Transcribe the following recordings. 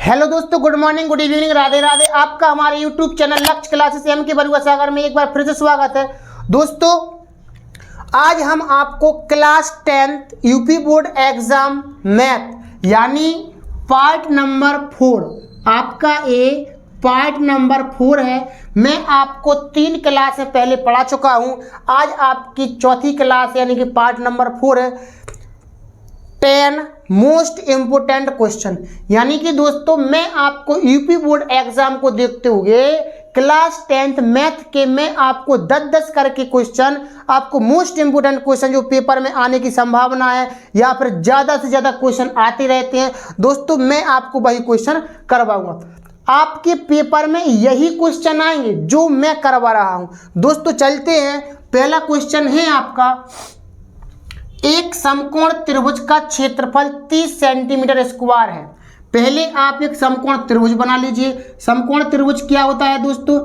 Hello दोस्तों, good morning, good evening, Radhe Radhe. आपका हमारे यूट्यूब चैनल लक्ष्य क्लासेस एम के बरुआ सागर में एक बार फिर से स्वागत है। दोस्तों, आज हम आपको class 10th UP board exam math यानी पार्ट नंबर 4, आपका ये पार्ट नंबर 4 है। मैं आपको 3 क्लासें पहले पढ़ा चुका हूं। आज आपकी चौथी क्लास यानी कि पार्ट नंबर 4 है। 10 मोस्ट इम्पोर्टेंट क्वेश्चन, यानी कि दोस्तों मैं आपको यूपी बोर्ड एग्जाम को देखते हुए क्लास 10th मैथ के मैं आपको 10-10 करके क्वेश्चन, आपको मोस्ट इम्पोर्टेंट क्वेश्चन जो पेपर में आने की संभावना है या फिर ज़्यादा से ज़्यादा क्वेश्चन आते रहते हैं, दोस्तों मैं आपको वही क्वेश्चन करवाऊंगा। आपके पेपर में यही क्वेश्चन आएंगे जो मैं करवा रहा हूं। दोस्तों चलते हैं। पहला क्वेश्चन है आपका, एक समकोण त्रिभुज का क्षेत्रफल 30 सेंटीमीटर स्क्वायर है। पहले आप एक समकोण त्रिभुज बना लीजिए। समकोण त्रिभुज क्या होता है दोस्तों?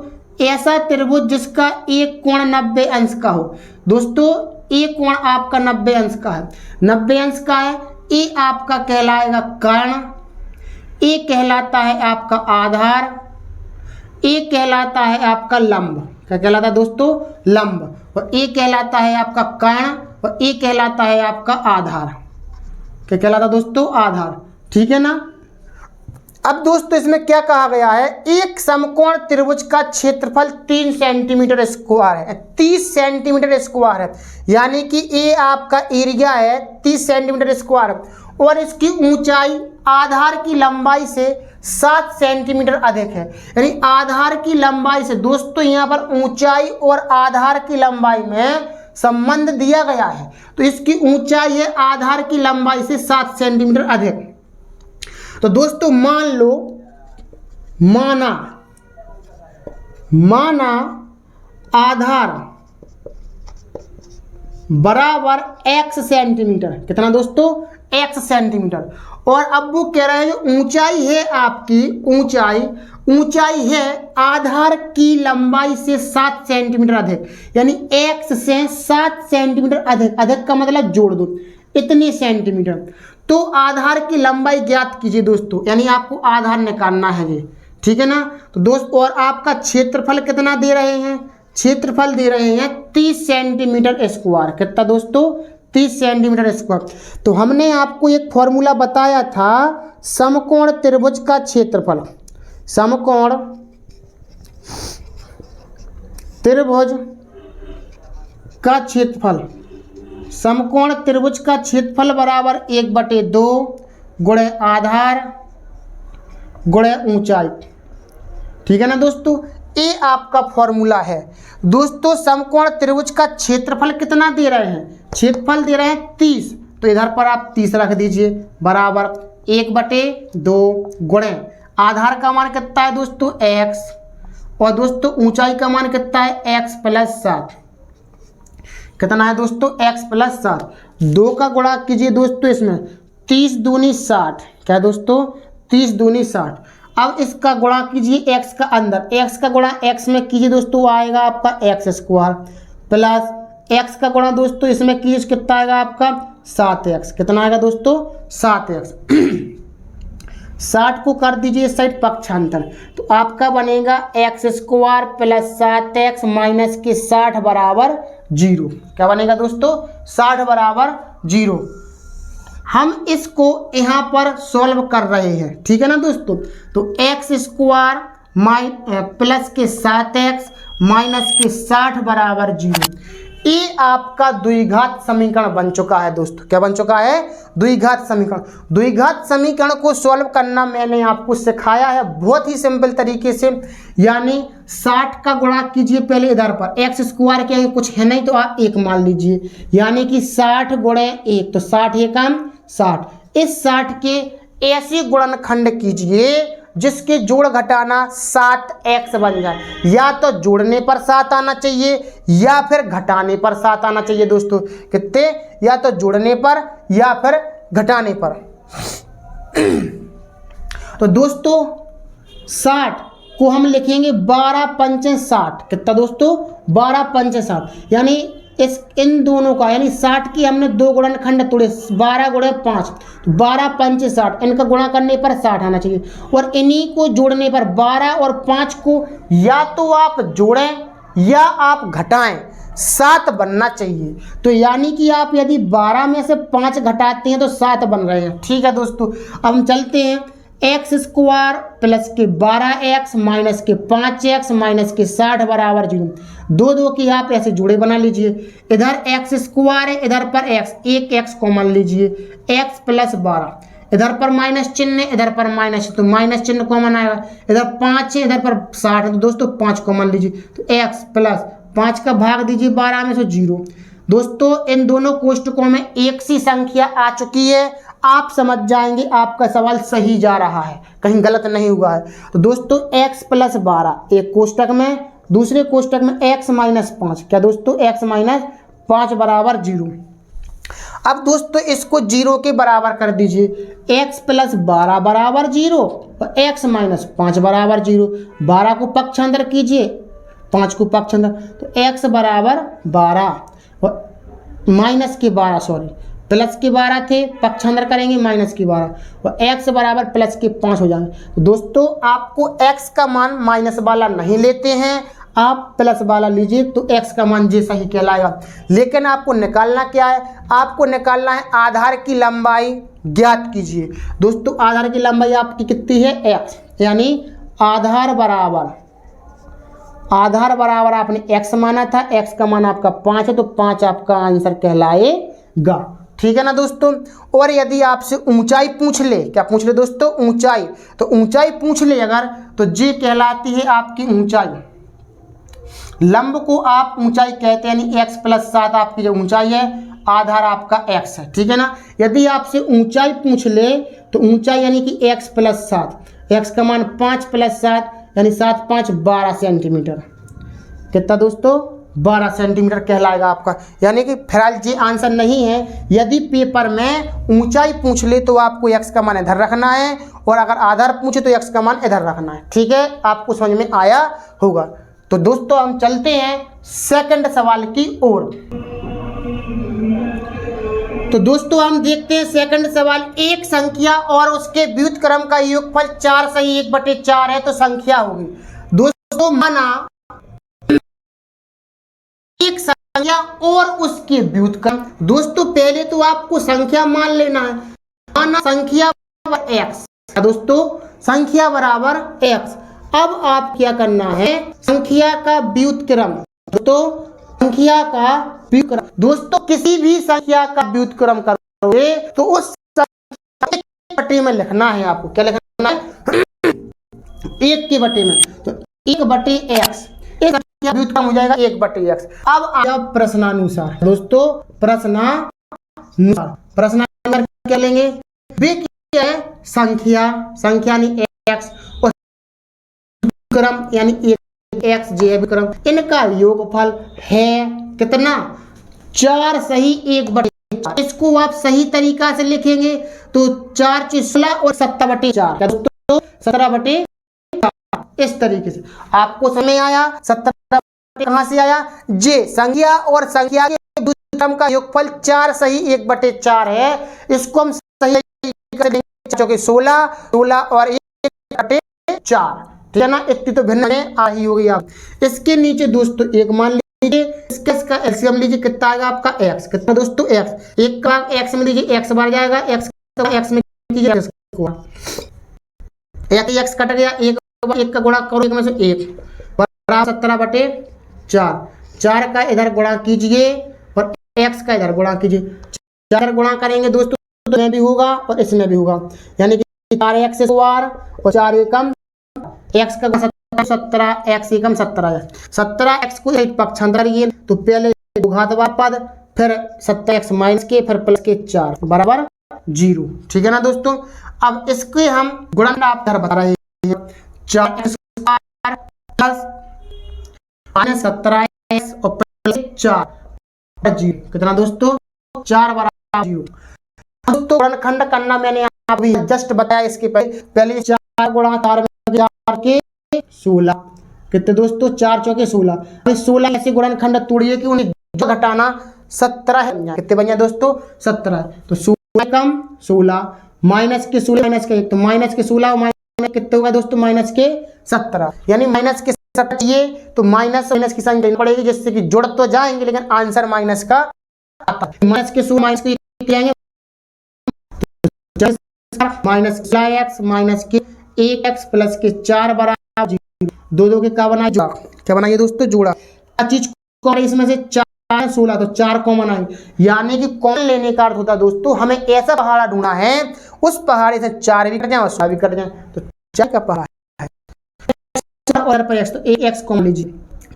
ऐसा त्रिभुज जिसका एक कोण 90 अंश का हो। दोस्तों एक कोण आपका 90 अंश का है, 90 अंश का है। ये आपका कहलाएगा कर्ण, ये कहलाता है आपका आधार, ये कहलाता है आपका लंब। क्या कहलाता है दोस्तों? लंब। और ये कहलाता है आपका कर्ण और ये कहलाता है आपका आधार। क्या कहलाता है दोस्तों? आधार। ठीक है ना। अब दोस्तों इसमें क्या कहा गया है, एक समकोण त्रिभुज का क्षेत्रफल 3 सेंटीमीटर स्क्वायर है, 30 सेंटीमीटर स्क्वायर है, यानी कि ये आपका एरिया है 30 सेंटीमीटर स्क्वायर और इसकी ऊंचाई आधार की लंबाई से 7 सेंटीमीटर अधिक है। यानी आधार की लंबाई से दोस्तों यहाँ पर ऊंचाई और आधार की लंबाई में संबंध दिया गया है, तो इसकी ऊंचाई है आधार की लंबाई से 7 सेंटीमीटर अधिक। तो दोस्तों मान लो, माना आधार बराबर x सेंटीमीटर। कितना दोस्तों? x centimetre. और अब वो कह रहे हैं ऊंचाई है आपकी, ऊंचाई है आधार की लंबाई से 7 सेंटीमीटर अधिक, यानी x से 7 सेंटीमीटर अधिक। अधिक का मतलब जोड़ दो, इतनी सेंटीमीटर। तो आधार की लंबाई ज्ञात कीजिए दोस्तों, यानी आपको आधार निकालना है ये। ठीक है ना। तो दोस्तों और आपका क्षेत्रफल कितना दे रहे हैं? क्षेत्रफल दे रहे हैं 30 सेंटीमीटर स्क्वायर। कितना दोस्तों? 30 सेंटीमीटर स्क्वायर। तो हमने आपको एक फॉर्मूला बताया था, समकोण त्रिभुज का क्षेत्रफल, समकोण त्रिभुज का क्षेत्रफल, समकोण त्रिभुज का क्षेत्रफल बराबर 1/2 गुणे आधार गुणे ऊंचाई। ठीक है ना दोस्तों, ये आपका फॉर्मूला है। दोस्तों समकोण त्रिभुज का क्षेत्रफल कितना दे रहे हैं? क्षेत्रफल दे रहे हैं 30, तो इधर पर आप 30 रख दीजिए, बराबर 1/2 गुणे आधार का मान कितना है दोस्तों? x, और दोस्तों ऊंचाई का मान कितना है? x + 7। कितना है दोस्तों? x + 7। 2 का गुणा कीजिए दोस्तों इसमें, 30 दूनी 60। क्या है दोस्तों? 30 दूनी 60। अब इसका गुणा कीजिए x का अंदर, x का गुणा x में कीजिए दोस्तों, आएगा आपका x² प्लस x का गुणा दोस्तों इसमें कीजिए, कितना आएगा आपका? 7x। कितना आएगा दोस्तों? 7x। 60 को कर दीजिए इस साइड पक्षांतर, तो आपका बनेगा x² + 7x माइनस के 60 बराबर 0। क्या बनेगा दोस्तों? 60 बराबर 0। हम इसको यहाँ पर सॉल्व कर रहे हैं। ठीक है ना दोस्तों। तो x² प्लस के 7x माइनस के 60 बराबर 0, ये आपका द्विघात समीकरण बन चुका है दोस्तों। क्या बन चुका है? द्विघात समीकरण। द्विघात समीकरण को सॉल्व करना मैंने आपको सिखाया है बहुत ही सिंपल तरीके से, यानी 60 का गुणा कीजिए पहले इधर पर, x² के कुछ है नहीं तो आप 1 मान लीजिए, यानी कि 60 गुणे 1, तो 60 एकम 60। इस 60 के ऐसे गुणनखंड कीजिए जिसके जोड़ घटाना 7x बन जाए। या तो जोड़ने पर 7 आना चाहिए या फिर घटाने पर 7 आना चाहिए दोस्तों। कितने? या तो जोड़ने पर या फिर घटाने पर। तो दोस्तों 60 को हम लिखेंगे 12×5 = 60। कितना दोस्तों? 12×5 = 60, यानी इस इन दोनों का यानी 60 की हमने दो गुणनखंड तोड़े, 12 गुणे 5, तो 12 पंच 60, इनका गुणा करने पर 60 आना चाहिए। और इन्हीं को जोड़ने पर 12 और 5 को या तो आप जोड़ें या आप घटाएं, 7 बनना चाहिए। तो यानी कि आप यदि 12 में से 5 घटाते हैं तो 7 बन रहे हैं। ठीक है दोस्तों, अब हम चलते हैं। एक्स स्क्वायर प्लस के 12x माइनस के 5x माइनस के 60 बराबर 0। दो दो की आप ऐसे जोड़े बना लीजिए। इधर एक्स स्क्वायर है, इधर पर x, एक x कॉमन लीजिए, x प्लस 12, इधर पर माइनस चिन्ह है, इधर पर माइनस, तो माइनस चिन्ह कॉमन आएगा। इधर 5 है, इधर पर 60 है, तो दोस्तों 5 कॉमन लीजिए, तो x प्लस 5 का भाग दीजिए 12 में से 0। दोस्तों इन दोनों कोष्टकों में एक सी संख्या आ चुकी है, आप समझ जाएंगे आपका सवाल सही जा रहा है, कहीं गलत नहीं हुआ है। तो दोस्तों x प्लस 12 एक कोष्टक में, दूसरे कोष्टक में x माइनस 5, क्या दोस्तों x माइनस 5 बराबर 0। अब दोस्तों इसको 0 के बराबर कर दीजिए, x प्लस 12 बराबर 0 और x माइनस 5 बराबर 0। 12 को पक्षांतर कीजिए, 5 को पक्षांतर, तो x बराबर 12 और माइनस के 12, सॉरी प्लस के 12 थे, पक्षांतर करेंगे माइनस के 12 और x बराबर प्लस के 5 हो जाएंगे। तो दोस्तों आपको x का मान माइनस वाला नहीं लेते हैं, आप प्लस वाला लीजिए, तो x का मान जैसा ही कहलाएगा। लेकिन आपको निकालना क्या है, आपको निकालना है आधार की लंबाई ज्ञात कीजिए। दोस्तों आधार की लंबाई आपकी कितनी है, x, यानी आधार बराबर आपने x माना था, x का मान आपका 5 है, तो 5 आपका आंसर कहलाएगा। ठीक है ना दोस्तों। और यदि आपसे ऊंचाई पूछ ले, क्या पूछ ले दोस्तों, ऊंचाई, तो ऊंचाई पूछ ले अगर, तो ये कहलाती है आपकी ऊंचाई। लंब को आप ऊंचाई कहते हैं, यानी x प्लस 7 आपकी जो ऊंचाई है, आधार आपका x है। ठीक है ना। यदि आपसे ऊंचाई पूछ ले तो ऊंचाई यानी कि x प्लस 7, x का मान 5 प्लस 7 यानी 7 5 12 सेंटीमीटर, कितना दोस्तों 12 सेंटीमीटर कहलाएगा आपका। यानी कि फिलहाल ये आंसर नहीं है। यदि पेपर में ऊंचाई पूछ ले तो आपको x का मान इधर रखना है, और अगर आधार पूछे तो x का मान इधर रखना है। ठीक है, आपको समझ में आया होगा। तो दोस्तों हम चलते हैं सेकंड सवाल की ओर। तो दोस्तों हम देखते हैं सेकंड सवाल। एक संख्या और उसके व्युत्क्रम का योगफल 4 सही 1/4 है तो संख्या होगी। दोस्तों माना एक संख्या और उसके व्युत्क्रम, दोस्तों पहले तो आपको संख्या मान लेना है। माना संख्या बराबर x, दोस्तों संख्या बराबर x। अब आप क्या करना है, संख्या का व्युत्क्रम, दोस्तों संख्या का व्युत्क्रम, दोस्तों किसी भी संख्या का व्युत्क्रम करोगे तो उस संख्या के बटे में लिखना है। आपको क्या लिखना है, 1 के बटे में, तो 1/x, एक व्युत्क्रम हो जाएगा 1/x। अब आया प्रश्नानुसार, दोस्तों प्रश्नानुसार क्या लेंगे, वे क्या है, संख्या यानी x और व्युत्क्रम यानी 1x जे व्युत्क्रम, इनका योगफल है कितना, 4 सही 1/4। इसको आप सही तरीका से लिखेंगे तो 4 × 16 और 17/4, दोस्तों 17/4। इस तरीके से आपको समझ आया। 17 कहां से आया, जे संख्या और संख्या के व्युत्क्रम का योगफल 4 सही 1/4 है। इसको हम सही तरीके से लेंगे, 16 और 1/4। ठीक है ना। इतनी तो भिन्न आ ही होगी। आप इसके नीचे दोस्तों 1 मान लीजिए, इसका एलसीएम लीजिए, कितना आएगा आपका x, कितना दोस्तों x, एक का x में लीजिए x बार जाएगा, x में कीजिए x कट गया, एक का गुणा करो, 1 में से 1 बराबर 17/4। 4 का इधर गुणा कीजिए और x का इधर गुणा कीजिए, 4 गुणा करेंगे दोस्तों तो इसमें भी होगा और इसमें भी होगा, यानी कि 4x स्क्वायर और 4 एकम x का 17, x एकम 17 है। 17x को एक पक्षांतर करिए तो पहले घातवा पद, फिर 17x माइनस के, फिर प्लस के 4 बराबर 0। ठीक है ना दोस्तों। अब इसके हम गुणन आप बता रहे हैं, 4x प्लस 17x और प्लस 4 0, कितना दोस्तों 4 बराबर 0। दोस्तों गुणनखंड करना मैंने अभी जस्ट बताया, इसके पहले 4 गुणा 4 में 4 के 16, कितने दोस्तों 4 चौके 16। 16 ऐसे गुणनखंड तोड़िए कि उन्हें जो घटाना 17 है। कितने बन जाए दोस्तों? 17। तो 16 कम 16 माइनस के 16 माइनस के 1, तो माइनस के 16 माइनस कितने होगा दोस्तों? माइनस के 17, यानी माइनस के 17 ये, तो माइनस माइनस की साइन देनी पड़ेगी, जिससे कि जुड़ तो जाएंगे लेकिन आंसर माइनस का आता है। माइनस के 16 माइनस के आएंगे माइनस एक्स माइनस के 1x प्लस के 4 बराबर 0। दो दो के क्या बना? जोड़ा। क्या बनाइए दोस्तों? जोड़ा। क्या चीज कॉमन? इसमें से 4 16, तो 4 कॉमन आएंगे, यानी कि कॉमन लेने का अर्थ होता है दोस्तों हमें ऐसा पहाड़ा ढूंढना है उस पहाड़े से 4 भी कट जाए और 16 भी कट जाए, तो 4 का पहाड़ा है। 4 और पर x, तो 1x कॉमन लीजिए,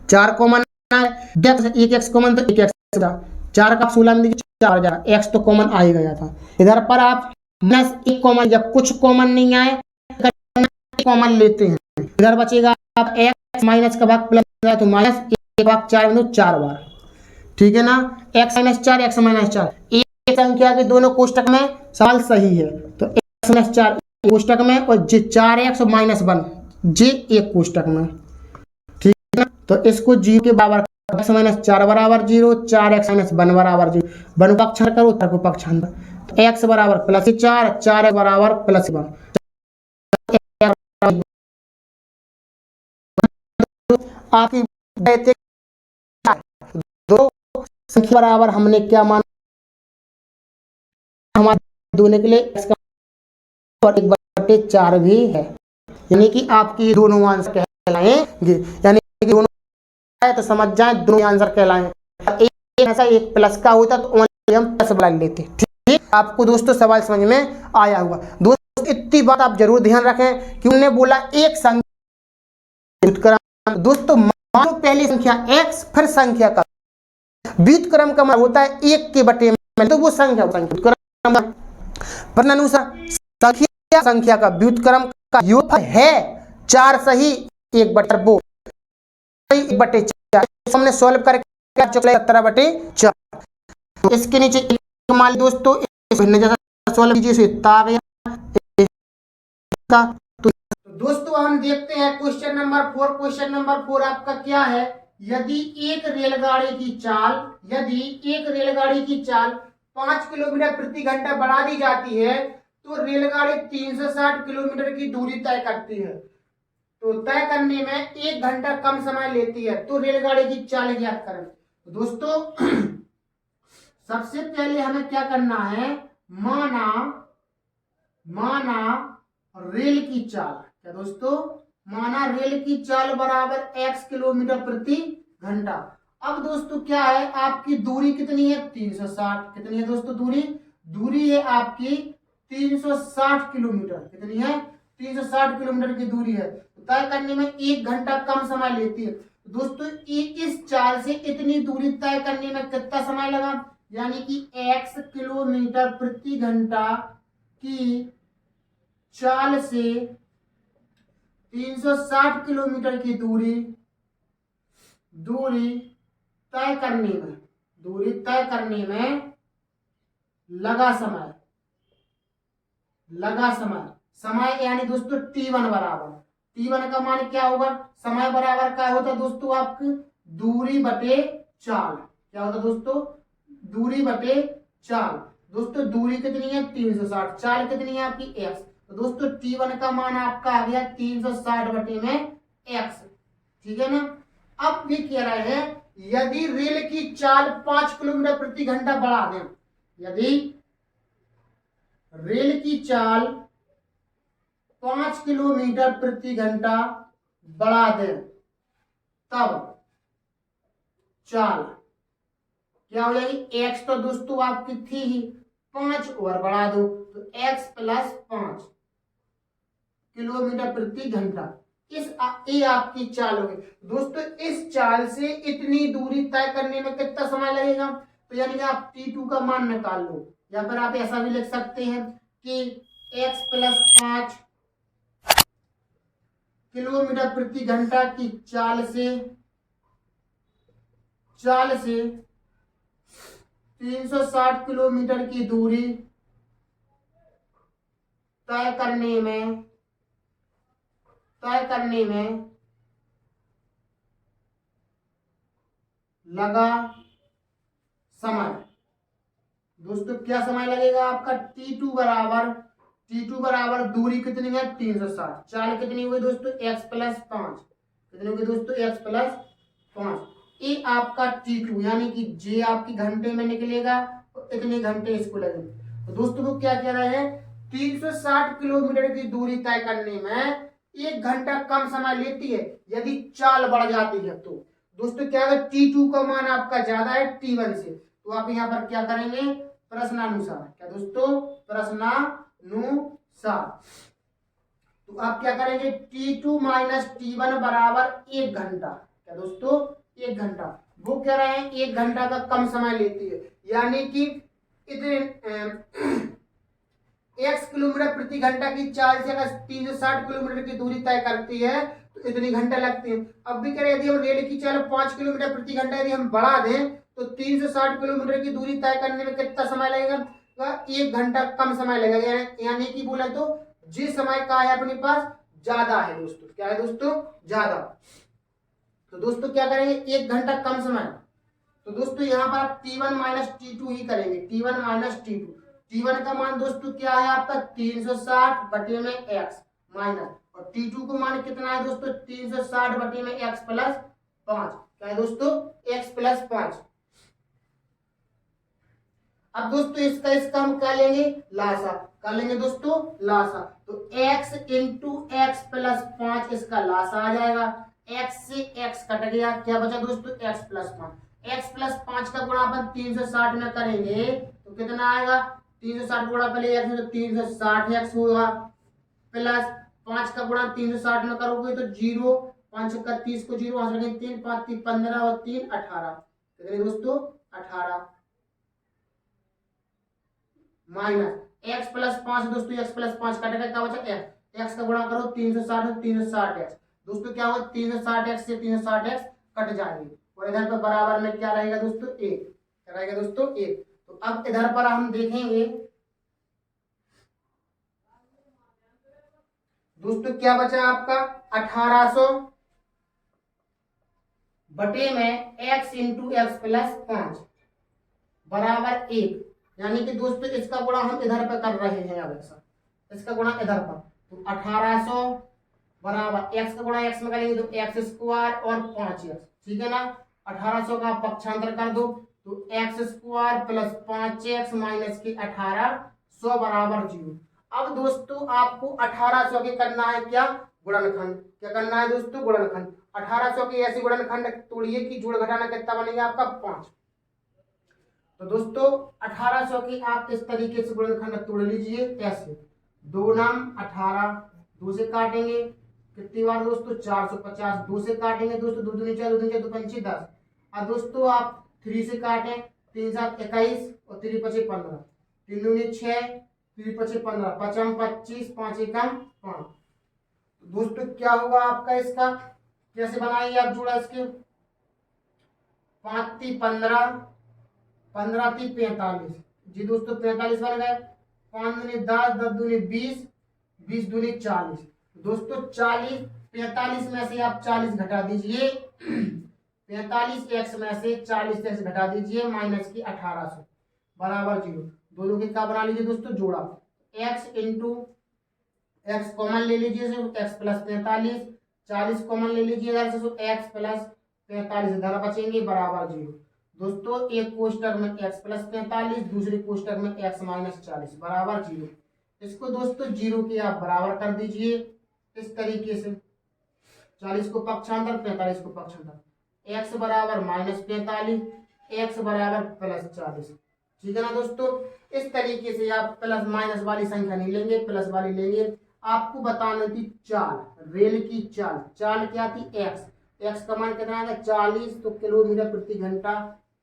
4 कॉमन है, 1x कॉमन, तो 1x 4 का 16 में लीजिए 4 जाएगा, x तो कॉमन आ ही गया था। इधर पर आप माइनस 1 कॉमन, जब कुछ कॉमन नहीं आए कॉमन लेते हैं, इधर बचेगा आप x माइनस का भाग प्लस, तो माइनस 1 भाग 4 में 4 बार, ठीक है ना। x माइनस 4 x माइनस 4 एक संख्या के दोनों कोष्टक में सवाल सही है, तो x माइनस 4 कोष्टक में और जे 4x माइनस 1 जे एक कोष्टक में, ठीक है ना। तो इसको 0 के बराबर, x माइनस 4 बराबर 0, 4x माइनस 1 बराबर 0, वन को पक्षांतर करो, उत्तर को पक्षांतर, तो x बराबर प्लस 4, 4 बराबर प्लस 1। आपकी दो संख्या बराबर हमने क्या माना? हमारे दोनों के लिए x का और 1/4 भी है, यानी कि आपकी दोनों आंसर कहलाएंगे, यानी कि दोनों है तो समझ जाए दोनों आंसर कहलाएंगे। एक ऐसा एक प्लस का होता तो हम प्लस बना लेते, ठीक। आपको दोस्तों सवाल समझ में आया होगा। दोस्तों इतनी बात आप जरूर ध्यान रखें कि उन्होंने बोला एक संख्या, दोस्तों मान लो पहली संख्या x फिर संख्या का व्युत्क्रम का मतलब होता है 1 के बटे में, तो वो संख्या व्युत्क्रम संख्या संख्या का व्युत्क्रम का योगफल है 4 सही 1/2 1/4, हमने सॉल्व करके 17/4। तो इसके नीचे मान दोस्तों सॉल्व कीजिए, तो दोस्तों हम देखते हैं क्वेश्चन नंबर 4। क्वेश्चन नंबर 4 आपका क्या है? यदि एक रेलगाड़ी की चाल 5 किलोमीटर प्रति घंटा बढ़ा दी जाती है तो रेलगाड़ी 360 किलोमीटर की दूरी तय करती है, तो तय करने में 1 घंटा कम समय लेती है, तो रेलगाड़ी की चाल ज्ञात करें। दोस्तों सबसे पहले हमें क्या करना है? माना रेल की चाल, क्या दोस्तों? माना रेल की चाल बराबर x किलोमीटर प्रति घंटा। अब दोस्तों क्या है? आपकी दूरी कितनी है? 360। कितनी है दोस्तों दूरी है आपकी 360 किलोमीटर। कितनी है? 360 किलोमीटर की दूरी है, तय करने में 1 घंटा कम समय लेती है। दोस्तों इस चाल से इतनी दूरी तय करने में कितना समय लगा? यानी कि x किलोमीटर प्रति घंटा की चाल से 360 किलोमीटर की दूरी तय करने में लगा समय यानी दोस्तों t1 बराबर, t1 का मान क्या होगा? समय बराबर क्या होता दोस्तों? आपकी दूरी बटे चाल। क्या होता दोस्तों? दूरी बटे चाल। दोस्तों दूरी कितनी है? 360, चाल कितनी है आपकी? x। तो दोस्तों t1 का मान आपका आ गया 360 बटे में x, ठीक है ना। अब ये कह रहे हैं यदि रेल की चाल 5 किलोमीटर प्रति घंटा बढ़ा दें, यदि रेल की चाल 5 किलोमीटर प्रति घंटा बढ़ा दें, तब चाल क्या हो जाएगी? x तो दोस्तों आपकी थी ही, 5 और बढ़ा दो तो x प्लस 5 किलोमीटर प्रति घंटा। ये आपकी चाल होगी। दोस्तों इस चाल से इतनी दूरी तय करने में कितना समय लगेगा? तो यानी कि आप t2 का मान निकाल लो, या फिर आप ऐसा भी लिख सकते हैं कि x प्लस 5 किलोमीटर प्रति घंटा की चाल से 360 किलोमीटर की दूरी तय करने में लगा समय। दोस्तों क्या समय लगेगा आपका, T2 बराबर दूरी कितनी है 360, चाल कितनी हुई दोस्तों x प्लस 5, कितनी होगी दोस्तों x प्लस 5। ये आपका T2 यानी कि जे आपकी घंटे में निकलेगा और इतने घंटे इसको लगेंगे। तो दोस्तों को क्या कह रहे हैं, 360 किलोमीटर की दूरी तय करने में 1 घंटा कम समय लेती है यदि चाल बढ़ जाती है। तो दोस्तों क्या है, T2 का मान आपका ज्यादा है T1 से, तो आप यहाँ पर क्या करेंगे, प्रश्नानुसार, क्या दोस्तों, प्रश्नानुसार, तो आप क्या करेंगे, T2 माइनस T1 बराबर 1 घंटा, क्या दोस्तों 1 घंटा। वो कह रहे हैं 1 घंटा का कम समय लेती है, यानी कि इतने x किलोमीटर प्रति घंटा की चाल से अगर 360 किलोमीटर की दूरी तय करती है तो इतनी घंटा लगती है। अब भी कह रहे यदि हम रेल की चाल 5 किलोमीटर प्रति घंटा यदि हम बढ़ा दें तो 360 किलोमीटर की दूरी तय करने में कितना समय लगेगा, 1 घंटा कम समय लगेगा, यानी कि बोले तो जी समय का है अपने पास ज्यादा है दोस्तों, क्या है दोस्तों, ज्यादा। तो दोस्तों क्या करेंगे, 1 घंटा कम समय, तो दोस्तों यहाँ पर आप T1 माइनस T2 ही करेंगे, T1 माइनस T2। T1 का मान दोस्तों क्या है आपका 360 बटे में x माइनस, और T2 को मान कितना है दोस्तों 360 बटे में x प्लस 5, क्या है दोस्तों x प्लस 5। अब दोस्तों इसका हम क्या लेंगे, लासा, क्या लेंगे दोस्तों, लासा। तो x इंटू एक्स प्लस 5 इसका लासा आ जाएगा, x से x कट गया, क्या बचा दोस्तों x प्लस 5, x प्लस 5 का गुणा अपन 360 में करेंगे तो कितना आएगा, 360 गुणा पहले x में तो 360x होगा, प्लस 5 का गुणा 360 में करोगे तो 0, 5 का 30 को 0 वहां से 3 5 3 15 और 3 18, कितने दोस्तों 18, माइनस x प्लस 5 दोस्तों x प्लस 5 कटेगा, क्या बचा x का गुणा करो 360 360x, दोस्तों क्या होगा 360x से 360x कट जाएंगे और इधर पर बराबर में क्या रहेगा दोस्तों 1, क्या रहेगा दोस्तों 1। तो अब इधर पर हम देखेंगे दोस्तों क्या बचा आपका 1800 बटे में x इंटू एक्स प्लस 5 बराबर 1, यानी कि दोस्तों इसका गुणा हम इधर पर कर रहे हैं, अब इसका गुणा इधर पर, तो 1800 बराबर x का गुणा x में करेंगे तो x स्क्वायर और 5x, ठीक है ना। 1800 का पक्षांतर कर दो तो x square plus 5x minus की 1800 बराबर 0। अब दोस्तों आपको 1800 के करना है क्या, गुणनखंड, क्या करना है दोस्तों, गुणनखंड। 1800 के ऐसे गुणनखंड तोड़िए कि जोड़ घटाना कितना बनेगा आपका 5। तो दोस्तों 1800 की आप इस तरीके से गुणनखंड तोड़ लीजिए, ऐसे 2 नाम 18, 2 से काटेंगे कितनी बार दोस्तों 450, 2 से काटेंगे दोस्तों 2 दूनी 4 2 दूनी 4 2 पंची 10, और दोस्तों आप 3 से काटें 3 7 21 और 3 5 15, 3 दूनी 6 3 5 15 5 25 5 1 5। दोस्तों क्या होगा आपका, इसका कैसे बनाएंगे आप जोड़ा, इसके 5 3 15 15 3 45 जी दोस्तों 45 बन गए, 5 दूनी 10 10 दूनी 20 20 दूनी 40, दोस्तों 40 45 में से आप 40 घटा दीजिए 45x में से 40x घटा दीजिए माइनस की 1800 बराबर 0। दोनों के क्या बना लीजिए दोस्तों, जोड़ा, x इंटू एक्स कॉमन ले लीजिए x प्लस 45, 40 कॉमन ले लीजिए इधर से तो x प्लस 45 इधर बचेंगे बराबर 0। दोस्तों एक कोष्टक में x प्लस 45, दूसरे कोष्टक में x माइनस 40 बराबर 0। इसको दोस्तों 0 के आप बराबर कर दीजिए इस तरीके से, 40 को पक्षांतर 45 को पक्षांतर, x बराबर माइनस 45 x बराबर प्लस 40, ठीक है ना दोस्तों। इस तरीके से आप प्लस माइनस वाली संख्या नहीं लेंगे, प्लस वाली लेंगे। आपको बताना थी चाल, रेल की चाल, चाल क्या थी x का मान कितना आएगा 40, तो किलोमीटर प्रति घंटा,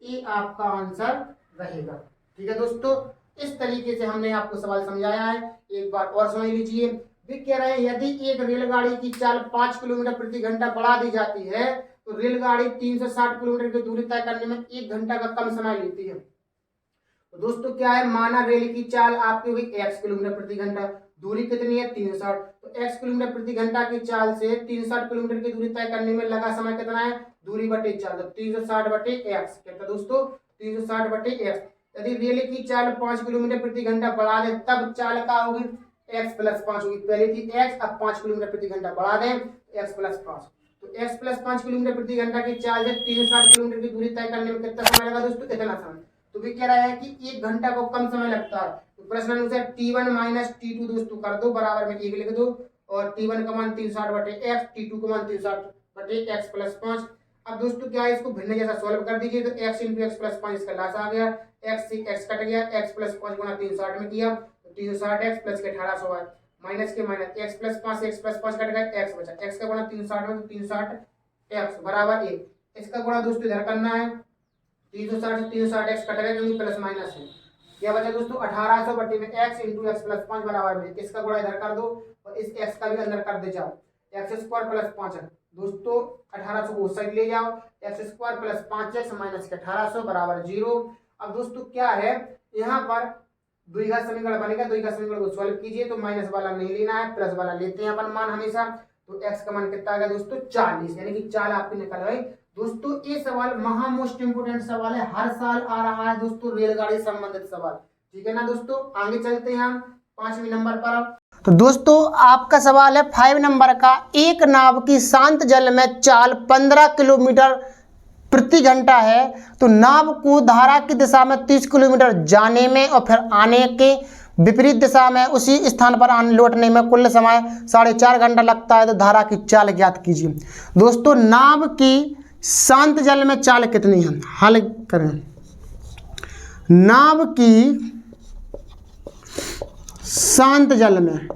ये आपका आंसर रहेगा, ठीक है दोस्तों। इस तरीके से हमने आपको सवाल समझाया है, एक बार और समझ लीजिए। वे कह रहे हैं यदि एक रेलगाड़ी की चाल 5 किलोमीटर प्रति घंटा बढ़ा दी जाती है तो रेलगाड़ी 360 किलोमीटर की दूरी तय करने में 1 घंटा का कम समय लेती है। तो दोस्तों क्या है, माना रेल की चाल आपकी हुई x किलोमीटर प्रति घंटा, दूरी कितनी है 360, तो x किलोमीटर प्रति घंटा की चाल से 360 किलोमीटर की दूरी तय करने में लगा समय कितना है, दूरी बटे चाल, तो 360 बटे x कितना दोस्तों 360 बटे एक्स। यदि रेल की चाल 5 किलोमीटर प्रति घंटा बढ़ा दें तब चाल का होगी x प्लस 5 होगी। पहले थी x, अब 5 किलोमीटर प्रति घंटा बढ़ा दें x प्लस 5। तो x प्लस 5 किलोमीटर प्रति घंटा की चाल से 360 किलोमीटर की दूरी तय करने में कितना समय लगा दोस्तों? इतना समय। तो भी कह रहा है कि 1 घंटा को कम समय लगता है। तो प्रश्न अनुसार t1 माइनस t2 दोस्तों कर दो, बराबर में 1 लिख दो, और t1 का मान 360 बटे x, t2 का मान 360 बटे x प्लस 5। अब दोस्तों क्या है, इसको भिन्न जैसा सॉल्व कर दीजिए। तो x इंटू एक्स प्लस 5 इसका लास आ गया, x से x कट गया, x प्लस 5 गुना 360 में किया तो 360x प्लस के 1800 है, माइनस के माइनस x प्लस 5 से x प्लस 5 कट गया, x बचा, x का गुणा 360 में तो 360x बराबर 1। इसका गुणा दोस्तों इधर करना है, 360 से 360x कट गया क्योंकि प्लस माइनस है। क्या बचा दोस्तों? 1800 बटे में x इंटू एक्स प्लस 5 बराबर में, इसका गुणा इधर कर दो और इस x का भी अंदर कर दे जाओ, एक्स स्क्वायर प्लस 5 है दोस्तों, 1800 को उस साइड ले जाओ, x square plus 5x minus के 1800 बराबर 0। अब दोस्तों क्या है, यहाँ पर द्विघात समीकरण बनेगा, द्विघात समीकरण को सॉल्व कीजिए तो माइनस वाला नहीं लेना है, प्लस वाला लेते हैं अपन मान हमेशा। तो x का मान कितना आ गया दोस्तों? 40, यानी कि 4 आपकी निकल गई। दोस्तों ये सवाल महा मोस्ट इंपोर्टेंट सवाल है, हर साल आ रहा है दोस्तों, रेलगाड़ी संबंधित सवाल, ठीक है ना दोस्तों। आगे चलते हैं हम 5वें नंबर पर। तो दोस्तों आपका सवाल है 5 नंबर का, एक नाव की शांत जल में चाल 15 किलोमीटर प्रति घंटा है, तो नाव को धारा की दिशा में 30 किलोमीटर जाने में और फिर आने के विपरीत दिशा में उसी स्थान पर आने लौटने में कुल समय 4.5 घंटा लगता है, तो धारा की चाल ज्ञात कीजिए। दोस्तों नाव की शांत जल में चाल कितनी है, हल करें। नाव की शांत जल में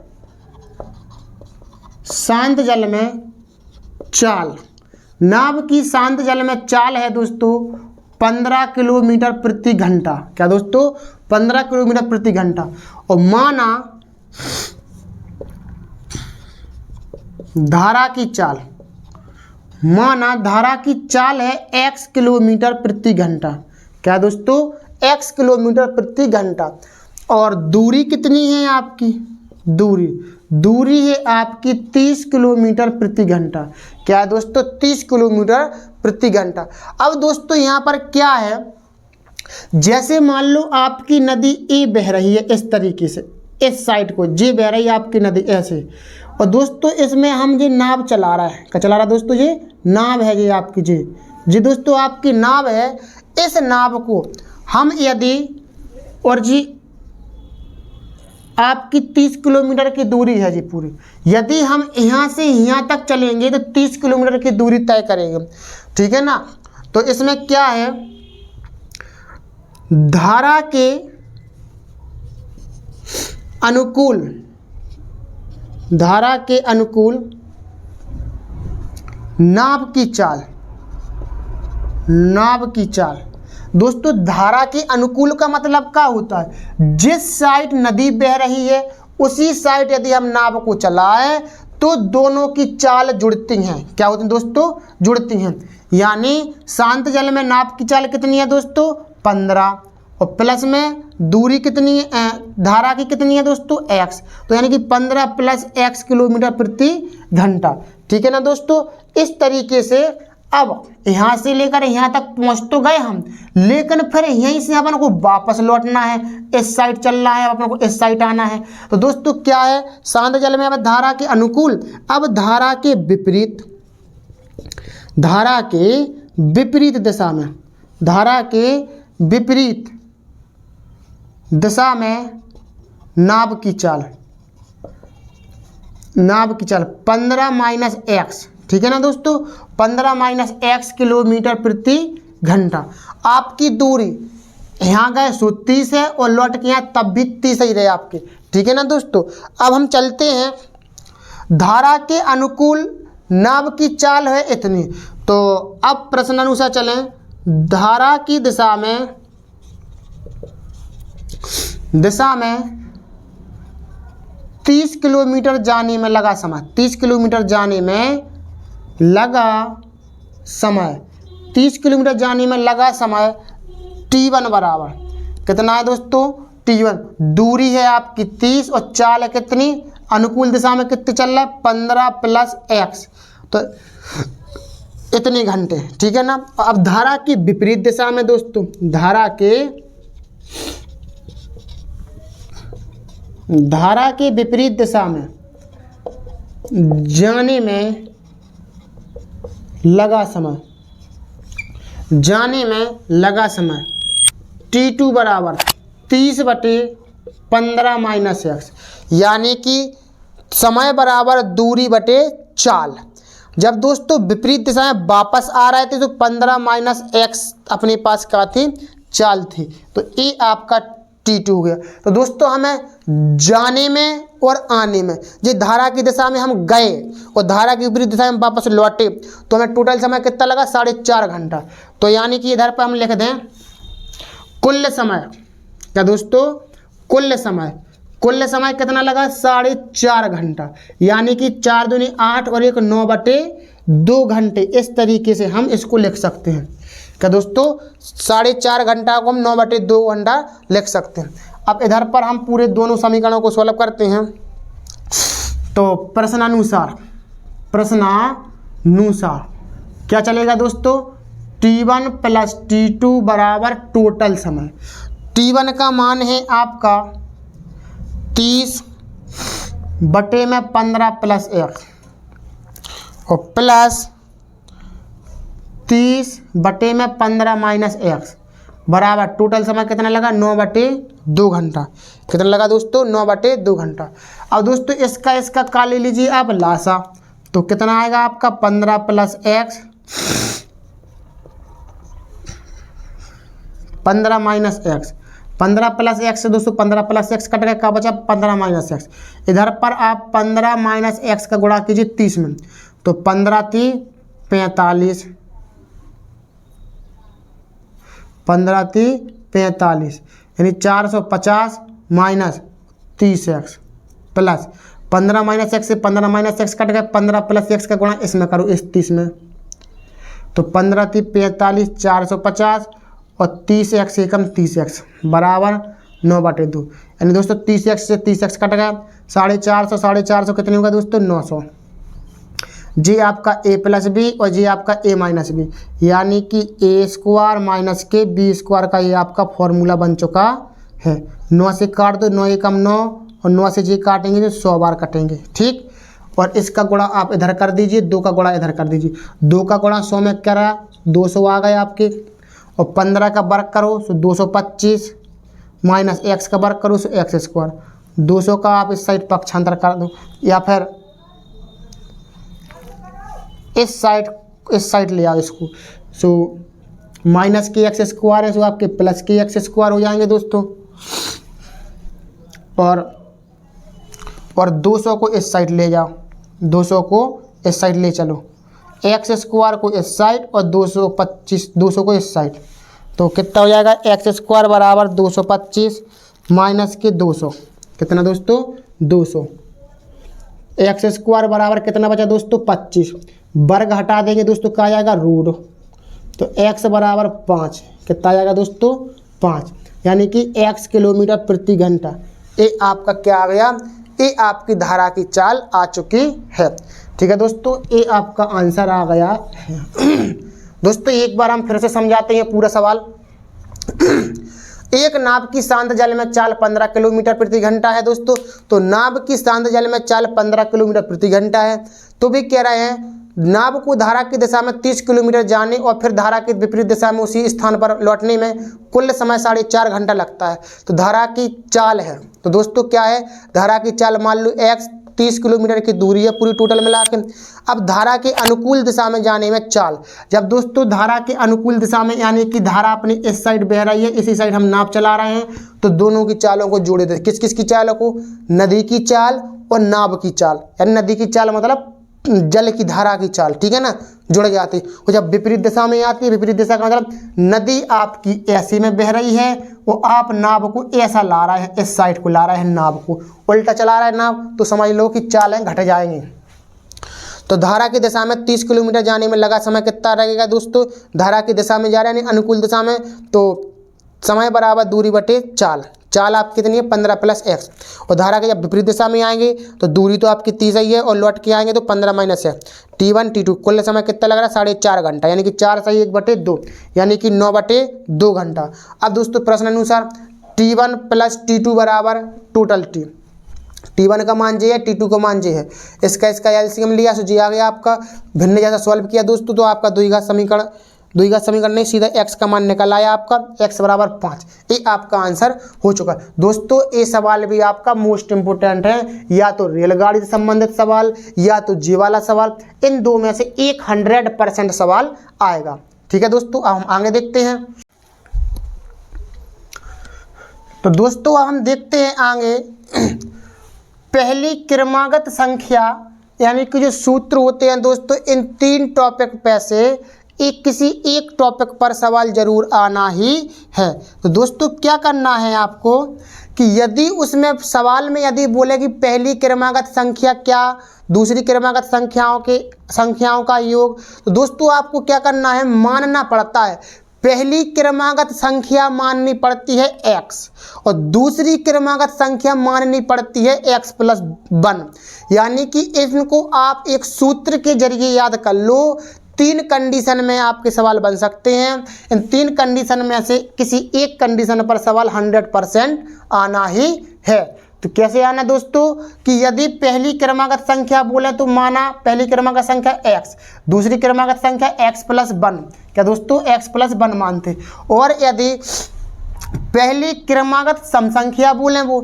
चाल, नाव की शांत जल में चाल है दोस्तों 15 किलोमीटर प्रति घंटा। क्या दोस्तों? 15 किलोमीटर प्रति घंटा। और माना धारा की चाल है x किलोमीटर प्रति घंटा। क्या दोस्तों? x किलोमीटर प्रति घंटा। और दूरी कितनी है आपकी? दूरी है आपकी 30 किलोमीटर प्रति घंटा। क्या है दोस्तों? 30 किलोमीटर प्रति घंटा। अब दोस्तों यहाँ पर क्या है, जैसे मान लो आपकी नदी ए बह रही है इस तरीके से, इस साइड को जे बह रही है आपकी नदी ऐसे, और दोस्तों इसमें हम ये नाव चला रहा है, क्या चला रहा है दोस्तों? ये नाव है, ये आपकी जी दोस्तों आपकी नाव है। इस नाव को हम यदि, और जी आपकी 30 किलोमीटर की दूरी है जी पूरी, यदि हम यहाँ से यहाँ तक चलेंगे तो 30 किलोमीटर की दूरी तय करेंगे, ठीक है ना। तो इसमें क्या है, धारा के अनुकूल नाव की चाल। दोस्तों धारा के अनुकूल का मतलब क्या होता है? जिस साइड नदी बह रही है उसी साइड यदि हम नाव को चलाएं तो दोनों की चाल जुड़ती हैं। क्या होती है दोस्तों? जुड़ती हैं। यानी शांत जल में नाव की चाल कितनी है दोस्तों? 15, और प्लस में दूरी कितनी है, धारा की कितनी है दोस्तों? x। तो यानी कि 15 प्लस x किलोमीटर प्रति घंटा, ठीक है ना दोस्तों। इस तरीके से अब यहाँ से लेकर यहाँ तक पहुँच तो गए हम, लेकिन फिर यहीं से अपन को वापस लौटना है, इस साइड चलना है, अपन को इस साइड आना है। तो दोस्तों क्या है, शांत जल में अब धारा के अनुकूल, अब धारा के विपरीत दिशा में नाव की चाल 15 माइनस एक्स, ठीक है ना दोस्तों, 15 माइनस एक्स किलोमीटर प्रति घंटा। आपकी दूरी यहाँ गए 30 है और लौट के यहाँ तब भी 30 ही रहे आपके, ठीक है ना दोस्तों। अब हम चलते हैं, धारा के अनुकूल नाव की चाल है इतनी, तो अब प्रश्न अनुसार चलें। धारा की दिशा में 30 किलोमीटर जाने में लगा समय, 30 किलोमीटर जाने में लगा समय t1 बराबर कितना है दोस्तों? t1 दूरी है आपकी 30 और चाल है कितनी? अनुकूल दिशा में कितनी चल रहा है? 15 प्लस x। तो इतने घंटे, ठीक है ना। अब धारा की विपरीत दिशा में दोस्तों, धारा के विपरीत दिशा में जाने में लगा समय, T2 बराबर 30/15 माइनस एक्स, यानी कि समय बराबर दूरी बटे चाल। जब दोस्तों विपरीत दिशा में वापस आ रहे थे तो 15 माइनस एक्स अपने पास क्या थी, चाल थी, तो ये आपका T2 हो गया। तो दोस्तों हमें जाने में और आने में, जो धारा की दिशा में हम गए और धारा की विपरीत दिशा में वापस लौटे, तो हमें टोटल समय कितना लगा, 4.5 घंटा। तो यानी कि इधर पर हम लिख दें कुल समय, क्या दोस्तों, कुल समय कितना लगा, 4.5 घंटा, यानी कि 4 दूनी 8 और 1 9/2 घंटे। इस तरीके से हम इसको लिख सकते हैं। क्या दोस्तों, 4.5 घंटा को हम 9/2 घंटा लिख सकते हैं। अब इधर पर हम पूरे दोनों समीकरणों को सॉल्व करते हैं। तो प्रश्नानुसार क्या चलेगा दोस्तों, T1 प्लस T2 बराबर टोटल समय। T1 का मान है आपका 30/15 प्लस 1 और प्लस 30/15 माइनस एक्स बराबर टोटल समय कितना लगा, 9/2 घंटा। कितना लगा दोस्तों, 9/2 घंटा। अब दोस्तों इसका का ले लीजिए आप लासा, तो कितना आएगा आपका 15 plus x 15 minus x, 15 plus x से दोस्तों 15 प्लस एक्स कट गया, क्या बचा 15 माइनस एक्स। इधर पर आप 15 माइनस एक्स का गुणा कीजिए 30 में, तो 15 थी 45, 15 थी 45, यानी 450 minus 30x plus 15 minus x से 15 माइनस एक्स कट गया, 15 प्लस एक्स का गुणा इसमें करो इस 30 में, तो 15 थी 45, 450 और 30x एकम 30x बराबर 9/2, यानी दोस्तों 30x से 30x कट गया, 450 कितने होगा दोस्तों, 900। जी आपका a प्लस बी और जी आपका a माइनस बी, यानी कि a² माइनस के b² का ये आपका फॉर्मूला बन चुका है। 9 से काट दो, 9 एकम 9 और 9 से जी काटेंगे तो 100 बार कटेंगे, ठीक। और इसका गुणा आप इधर कर दीजिए, 2 का गुणा इधर कर दीजिए, 2 का गुणा 100 में क्या रहा, 200 आ गए आपके, और 15 का वर्ग करो तो 225 माइनस एक्स का वर्ग करो तो x², 200 का आप इस साइड पक्षांतर कर दो, या फिर इस साइड ले आओ इसको, सो माइनस के x² है, सो आपके प्लस के x² हो जाएंगे दोस्तों। और 200 को इस साइड ले जाओ, 200 को इस साइड ले चलो, x² को इस साइड और 200 को इस साइड, तो कितना हो जाएगा, x² बराबर 225 माइनस के 200, कितना दोस्तों 200, x² बराबर कितना बचा दोस्तों 25, वर्ग हटा देंगे दोस्तों क्या आ जाएगा रूट, तो x बराबर 5, कितना आ जाएगा दोस्तों 5, यानी कि x किलोमीटर प्रति घंटा। ये आपका क्या आ गया, ये आपकी धारा की चाल आ चुकी है, ठीक है दोस्तों, ये आपका आंसर आ गया है। दोस्तों एक बार हम फिर से समझाते हैं पूरा सवाल। एक नाव की शांत जल में चाल 15 किलोमीटर प्रति घंटा है दोस्तों, तो नाव की शांत जल में चाल 15 किलोमीटर प्रति घंटा है, तो भी कह रहे हैं नाव को धारा की दिशा में 30 किलोमीटर जाने और फिर धारा की विपरीत दिशा में उसी स्थान पर लौटने में कुल समय 4.5 घंटा लगता है। तो धारा की चाल है, तो दोस्तों क्या है, धारा की चाल मान लो x 30 किलोमीटर की दूरी है पूरी टोटल मिला के। अब धारा के अनुकूल दिशा में जाने में चाल, जब दोस्तों धारा के अनुकूल दिशा में, यानी कि धारा अपनी इस साइड बह रही है, इसी साइड हम नाव चला रहे हैं, तो दोनों की चालों को जोड़े थे। किस किस की चालों को, नदी की चाल और नाव की चाल, यानी नदी की चाल मतलब जल की धारा की चाल, ठीक है ना, जुड़ जाती। और जब विपरीत दिशा में आती है, विपरीत दिशा का मतलब नदी आपकी ऐसी में बह रही है, वो आप नाव को ऐसा ला रहा है, इस साइड को ला रहा है, नाव को उल्टा चला रहा है नाव, तो समझ लो कि चालें घट जाएंगी। तो धारा की दिशा में 30 किलोमीटर जाने में लगा समय कितना लगेगा दोस्तों, धारा की दिशा में जा रहे हैं अनुकूल दिशा में, तो समय बराबर दूरी बटे चाल। चाल आपकी कितनी है 15 प्लस एक्स। और धारा के जब विपरीत दिशा में आएंगे तो दूरी तो आपकी 30 ही है और लौट के आएंगे तो 15 माइनस है T1 T2। कुल समय कितना लग रहा है 4.5 घंटा, यानी कि 4 सही 1/2 यानी कि 9/2 घंटा। अब दोस्तों प्रश्न अनुसार T1 प्लस T2 बराबर टोटल T। T1 का मान जे है, T2 का मान जे है, इसका एलसीएम लिया सो जी आ गया आपका। भिन्न जैसा सॉल्व किया दोस्तों तो आपका द्विघात समीकरण नहीं, सीधा x का मान निकल आया आपका, x बराबर 5। ये आपका आंसर हो चुका है दोस्तों। ये सवाल भी आपका मोस्ट इंपोर्टेंट है, या तो रेलगाड़ी से संबंधित सवाल या तो जी वाला सवाल, इन दो में से 100% सवाल आएगा। ठीक है दोस्तों, अब हम आगे देखते हैं। तो दोस्तों हम देखते हैं आगे पहली क्रमागत संख्या, यानी कि जो सूत्र होते हैं दोस्तों, इन 3 टॉपिक पे से किसी एक टॉपिक पर सवाल जरूर आना ही है। तो दोस्तों क्या करना है आपको कि यदि उसमें सवाल में यदि बोले कि पहली क्रमागत संख्या क्या, दूसरी क्रमागत संख्याओं का योग, तो दोस्तों आपको क्या करना है, मानना पड़ता है। पहली क्रमागत संख्या माननी पड़ती है x और दूसरी क्रमागत संख्या माननी पड़ती है x प्लस 1, यानी कि इनको आप एक सूत्र के जरिए याद कर लो। 3 कंडीशन में आपके सवाल बन सकते हैं, इन 3 कंडीशन में से किसी एक कंडीशन पर सवाल 100% आना ही है। तो कैसे आना दोस्तों कि यदि पहली क्रमागत संख्या बोले तो माना पहली क्रमागत संख्या x, दूसरी क्रमागत संख्या x प्लस 1, क्या दोस्तों x प्लस 1 मानते। और यदि पहली क्रमागत सम संख्या बोले, वो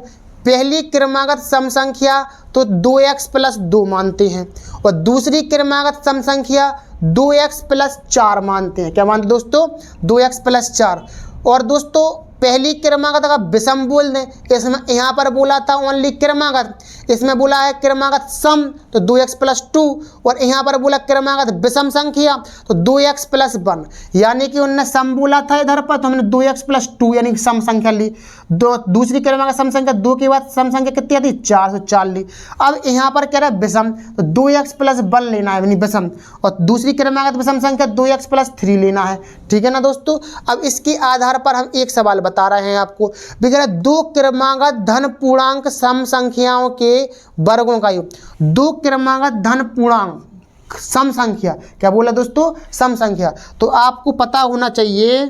पहली क्रमागत सम संख्या तो 2x प्लस 2 मानते हैं और दूसरी क्रमागत सम संख्या 2x प्लस 4 मानते हैं। क्या मानते दोस्तों 2x प्लस 4। और दोस्तों पहली क्रमागत अगर विषम बोल दें, इसमें यहाँ पर बोला था ओनली क्रमागत, इसमें बोला है क्रमागत सम तो 2x प्लस 2, और यहाँ पर बोला क्रमागत विषम संख्या तो 2x प्लस 1, यानी कि उनने सम बोला था इधर पर तो हमने 2x प्लस 2 यानी कि सम संख्या ली। दूसरी क्रमागत सम संख्या 2 के बाद सम संख्या कितनी आती 4 तो 4 ली। अब यहाँ पर कह रहा है विषम तो 2x प्लस 1 लेना है यानी विषम, और दूसरी क्रमागत विषम संख्या 2x प्लस 3 लेना है। ठीक है ना दोस्तों। अब इसके आधार पर हम एक सवाल बता रहे हैं आपको, बिगड़ा 2 क्रमागत धन पूर्णांक सम संख्याओं के वर्गों का योग। 2 क्रमागत धन पूर्णांक सम संख्या, क्या बोला दोस्तों सम संख्या, तो आपको पता होना चाहिए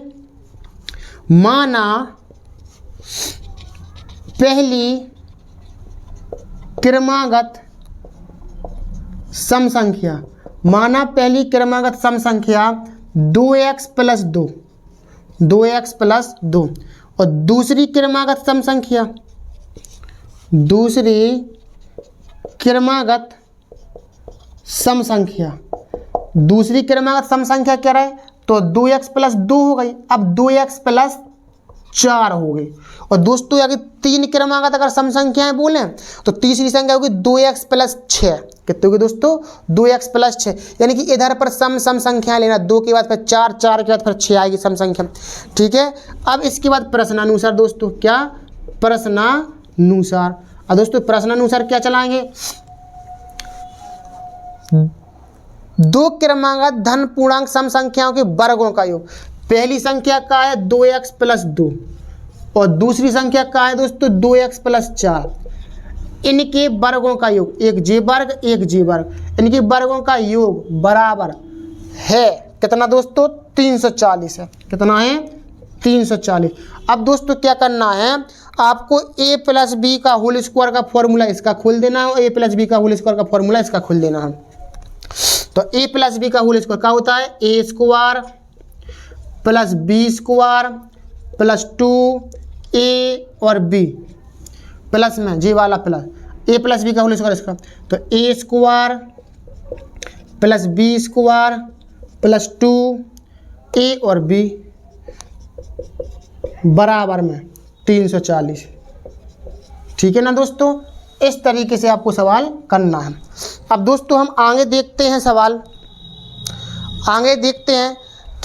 माना पहली क्रमागत सम संख्या, माना पहली क्रमागत सम संख्या 2x प्लस 2, 2x प्लस 2, और दूसरी क्रमागत सम संख्या, दूसरी क्रमागत सम संख्या, दूसरी क्रमागत सम संख्या क्या रहे तो 2x प्लस 2 हो गई, अब 2x प्लस 4 हो गई। और दोस्तों अगर 3 क्रमागत अगर सम संख्याएं बोलें तो तीसरी संख्या होगी 2x प्लस 6, कितने होगी दोस्तों 2x प्लस 6, यानी कि इधर पर सम संख्याएं लेना, 2 के बाद फिर 4, 4 के बाद फिर 6 आएगी सम संख्या। ठीक है। अब इसके बाद प्रश्नानुसार दोस्तों, क्या प्रश्नानुसार, अब दोस्तों प्रश्नानुसार क्या चलाएंगे, 2 क्रमागत धन पूर्णांक सम संख्याओं के वर्गों का योग। पहली संख्या का है 2x प्लस 2 और दूसरी संख्या का है दोस्तों 2x प्लस 4, इनके वर्गों का योग, एक जे वर्ग एक जे वर्ग, इनके वर्गों का योग बराबर है कितना दोस्तों 340 है। कितना है 340। अब दोस्तों क्या करना है आपको, a प्लस बी का होल स्क्वायर का फॉर्मूला इसका खोल देना है और a प्लस बी का होल स्क्वायर का फॉर्मूला इसका खोल देना है। तो a प्लस बी का होल स्क्वायर क्या होता है, a square plus B square plus 2a और b प्लस में जी वाला प्लस a प्लस बी का होल स्क्वायर इसका, तो a square plus B square plus 2a और b बराबर में 340। ठीक है ना दोस्तों, इस तरीके से आपको सवाल करना है। अब दोस्तों हम आगे देखते हैं सवाल, आगे देखते हैं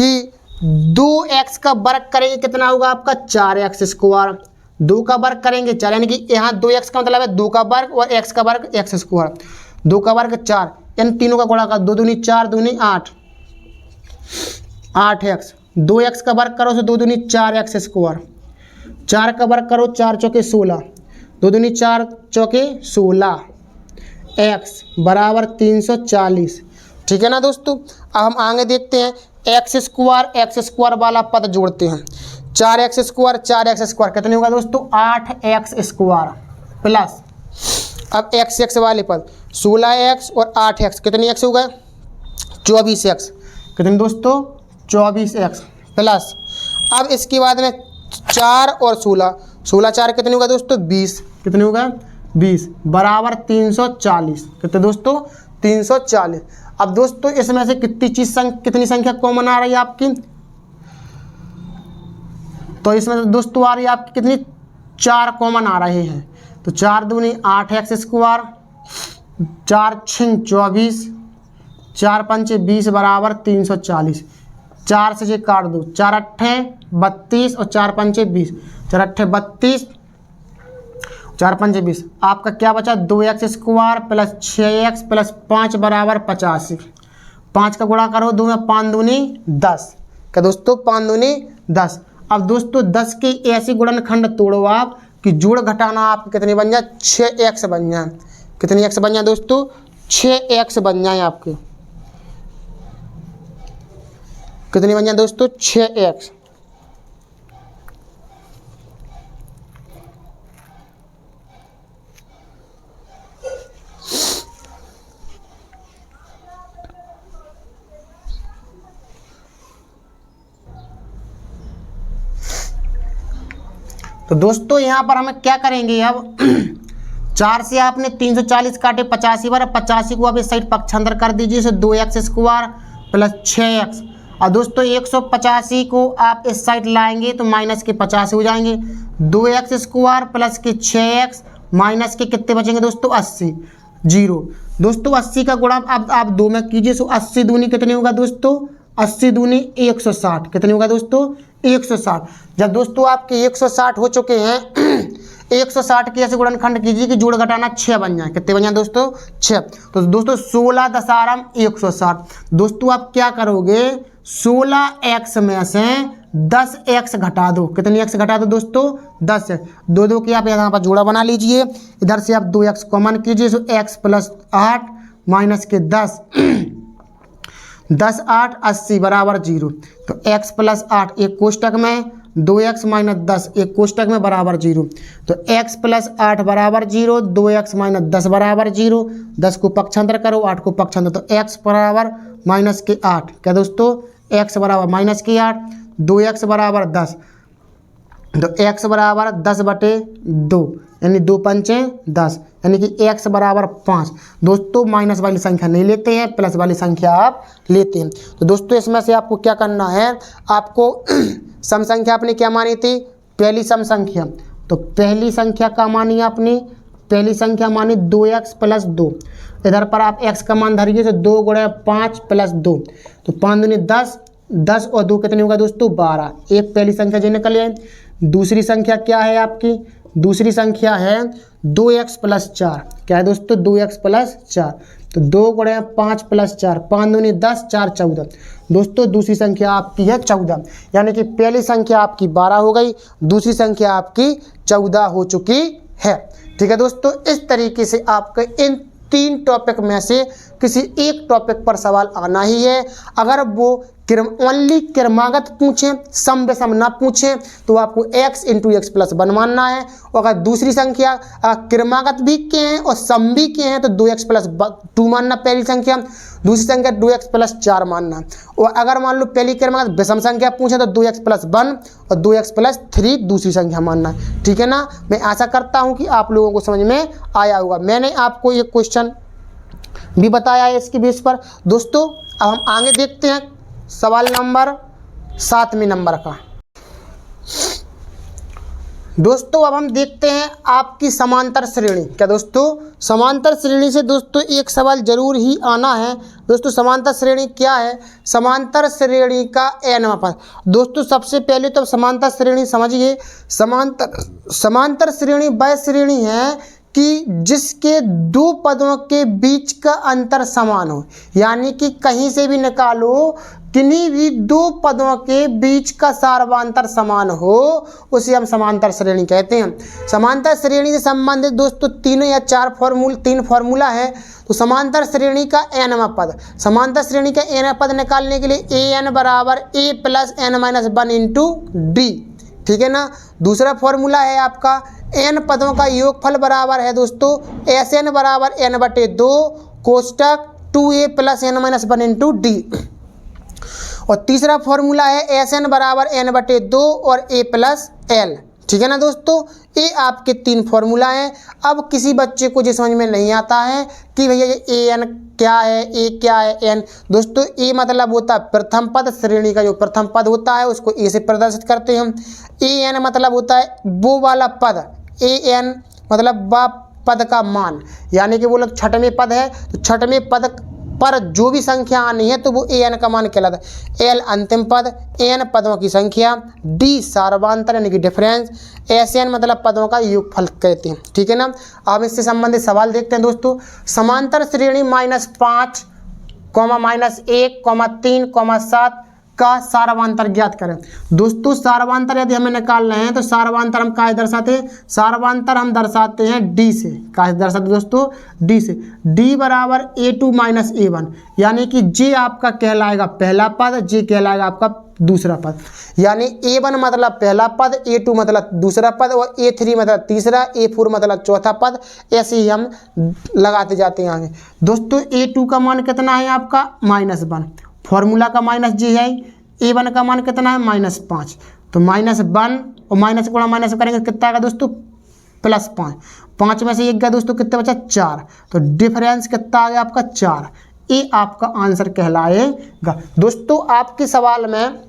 कि 2x का वर्ग करेंगे कितना होगा आपका 4x स्क्वायर, 2 का वर्ग करेंगे 4, यानी कि यहाँ 2x का मतलब है 2 का वर्ग और x का वर्ग x स्क्वायर, 2 का वर्ग 4, इन तीनों का गुणा कर 2 दूनी 4 दूनी 8, 8x, 2x का वर्ग करो तो 2 दूनी 4x स्क्वायर, 4 का वर्ग करो, 4 चौके 16, 2 दूनी 4 चौके 16, x बराबर 340। ठीक है ना दोस्तों। अब हम आगे देखते हैं, एक्स स्क्वायर वाला पद जोड़ते हैं। 4x स्क्वायर कितने होगा दोस्तों? 8x स्क्वायर प्लस, अब x वाले पद 16x और 8x कितनी x हो गए? 24x। कितने दोस्तों? 24x प्लस, अब इसके बाद में 4 और 16, 16 4 कितने होगा दोस्तों? 20। कितने होगा? 20 बराबर 340। कितने दोस्तों? 340। अब दोस्तों इसमें से कितनी संख्या कॉमन आ रही है आपकी? तो इसमें दोस्तों आ रही है आपकी कितनी? 4 कॉमन आ रहे हैं। तो 4 दूनी 8x स्क्वायर, 4 6 24, 4 5 20 बराबर 340। 4 से ये काट दो, 4 8 32 और 4 5 20, 4 8 32, 4 5 20। आपका क्या बचा? 2x square plus 6x plus 5 बराबर 85। 5 का गुणा करो 2 में, 5 दूनी 10। क्या दोस्तों? 5 दूनी 10। अब दोस्तों 10 के ऐसे गुणनखंड तोड़ो आप कि जोड़ घटाना आपके कितने बन जाए? 6x बन जाए। कितनी x बन जाए दोस्तों? 6x बन जाए आपके। कितनी बन जाए दोस्तों? 6x। तो दोस्तों यहाँ पर हमें क्या करेंगे अब? 4 से आपने 340 काटे 85 बार, 85 को आप इस साइड पक्षांतर कर दीजिए, इसे 2x स्क्वायर प्लस 6x। और दोस्तों 185 को आप इस साइड लाएंगे तो माइनस के 50 हो जाएंगे। 2x स्क्वायर प्लस के 6x माइनस के कितने बचेंगे दोस्तों? 80। 0 दोस्तों 80 का गुणा अब आप 2 में कीजिए, सो 80 दूनी कितने होगा दोस्तों? 80 दूनी 160। कितने होगा दोस्तों? 160। जब दोस्तों आपके 160 हो चुके हैं 160 के ऐसे गुणनखंड कीजिए कि जोड़ घटाना 6 बन जाए। कितने बन जाए दोस्तों? 6। तो दोस्तों 16 दशारम 160। दोस्तों आप क्या करोगे? 16x में से 10x घटा दो। कितनी x घटा दो दोस्तों? 10x। 2 2 की आप यहाँ पर जोड़ा बना लीजिए, इधर से आप 2x कॉमन कीजिए, सो x प्लस 8 माइनस के 10 10 8 80 बराबर 0। तो x प्लस 8 एक कोष्टक में, 2x माइनस 10 एक कोष्टक में बराबर 0। तो x प्लस 8 बराबर 0, 2x माइनस 10 बराबर 0। 10 को पक्षांतर करो, 8 को पक्षांतर, तो x बराबर माइनस के 8। क्या दोस्तों? x बराबर माइनस के 8, 2x बराबर 10, तो x बराबर 10 बटे 2, यानी 2 पंचे 10, यानी कि x बराबर 5। दोस्तों माइनस वाली संख्या नहीं लेते हैं, प्लस वाली संख्या आप लेते हैं। तो दोस्तों इसमें से आपको क्या करना है? आपको सम संख्या आपने क्या मानी थी? पहली सम संख्या। तो पहली संख्या का मानी आपने? पहली संख्या मानी 2x प्लस 2। इधर पर आप x का मान धरिए, तो 2 गुणे 5 प्लस 2, तो 5 दूनी 10, 10 और 2 कितने होगा दोस्तों? 12। एक पहली संख्या जो निकल आए। दूसरी संख्या क्या है आपकी? दूसरी संख्या है 2x प्लस 4। क्या है दोस्तों? 2x plus 4। तो 2 गुणे 5 प्लस 4, 5 दूनी 10, 4 14। दोस्तों दूसरी संख्या आपकी है 14, यानी कि पहली संख्या आपकी 12 हो गई, दूसरी संख्या आपकी 14 हो चुकी है। ठीक है दोस्तों, इस तरीके से आपके इन 3 टॉपिक में से किसी एक टॉपिक पर सवाल आना ही है। अगर वो ओनली क्रमागत पूछें, सम विषम ना पूछें, तो आपको x इंटू एक्स प्लस बनवाना है। और अगर दूसरी संख्या क्रमागत भी के हैं और सम भी के हैं, तो 2x प्लस 2 मानना पहली संख्या, दूसरी संख्या 2x प्लस 4 मानना। और अगर मान लो पहली क्रमागत विषम संख्या पूछे तो 2x प्लस 1 और 2x प्लस 3 दूसरी संख्या मानना। ठीक है ना। मैं आशा करता हूँ कि आप लोगों को समझ में आया होगा। मैंने आपको ये क्वेश्चन भी बताया है इसके बेस पर। दोस्तों अब हम आगे देखते हैं सवाल नंबर 7वें नंबर का। दोस्तों अब हम देखते हैं आपकी समांतर श्रेणी। क्या दोस्तों? समांतर श्रेणी से दोस्तों एक सवाल जरूर ही आना है। दोस्तों समांतर श्रेणी क्या है? समांतर श्रेणी का n पद। दोस्तों सबसे पहले तो समांतर श्रेणी समझिए। समांतर श्रेणी वह श्रेणी है कि जिसके 2 पदों के बीच का अंतर समान हो, यानी कि कहीं से भी निकालो किन्हीं भी दो पदों के बीच का सार्वधातुक समान हो उसे हम समांतर श्रेणी कहते हैं। समांतर श्रेणी से संबंधित दोस्तों तीन फॉर्मूला है। तो समांतर श्रेणी का nवां पद, समांतर श्रेणी का nवां पद निकालने के लिए an बराबर a plus n minus 1 into D, ठीक है ना। दूसरा फॉर्मूला है आपका n पदों का योगफल बराबर है दोस्तों Sn बराबर n/2 कोष्टक 2a plus n minus 1 into D. और तीसरा फॉर्मूला है Sn बराबर n/2 और a प्लस l, ठीक है ना दोस्तों। ये आपके तीन फॉर्मूला हैं। अब किसी बच्चे को जो समझ में नहीं आता है कि भैया ये an क्या है, a क्या है, n, दोस्तों a मतलब होता है प्रथम पद, श्रेणी का जो प्रथम पद होता है उसको a से प्रदर्शित करते हैं हम। an मतलब होता है वो वाला पद, an मतलब वह पद का मान, यानी कि वो लोग छठवें पद है तो छठवें पद पर जो भी संख्या आनी है तो वो an का मान कहलाता है। l अंतिम पद, n पदों की संख्या, d सार्वधातुक यानी कि डिफरेंस, Sn मतलब पदों का योगफल कहते हैं, ठीक है ना। अब इससे संबंधित सवाल देखते हैं दोस्तों। समांतर श्रेणी -5, -1, -3, -7 का सार्वधातुक ज्ञात करें। दोस्तों सार्वधातुक यदि हमें निकालना है तो सार्वधातुक हम क्या दर्शाते हैं, सार्वधातुक हम दर्शाते हैं d से। क्या दर्शाते दोस्तों, d से। d बराबर a2 माइनस a1, यानी कि j आपका कहलाएगा पहला पद, j कहलाएगा आपका दूसरा पद। यानी a1 मतलब पहला पद, a2 मतलब दूसरा पद और a3 मतलब तीसरा, a4 मतलब चौथा पद, ऐसे ही हम लगाते जाते हैं आगे। दोस्तों a2 का मान कितना है आपका -1, फॉर्मूला का माइनस जी है। a1 का मान कितना है -5, तो -1 और माइनस गुणा माइनस करेंगे कितना आएगा दोस्तों +5, 5 में से 1 गया दोस्तों कितना बचा 4, तो डिफरेंस कितना आ गया आपका 4। ये आपका आंसर कहलाएगा। दोस्तों आपके सवाल में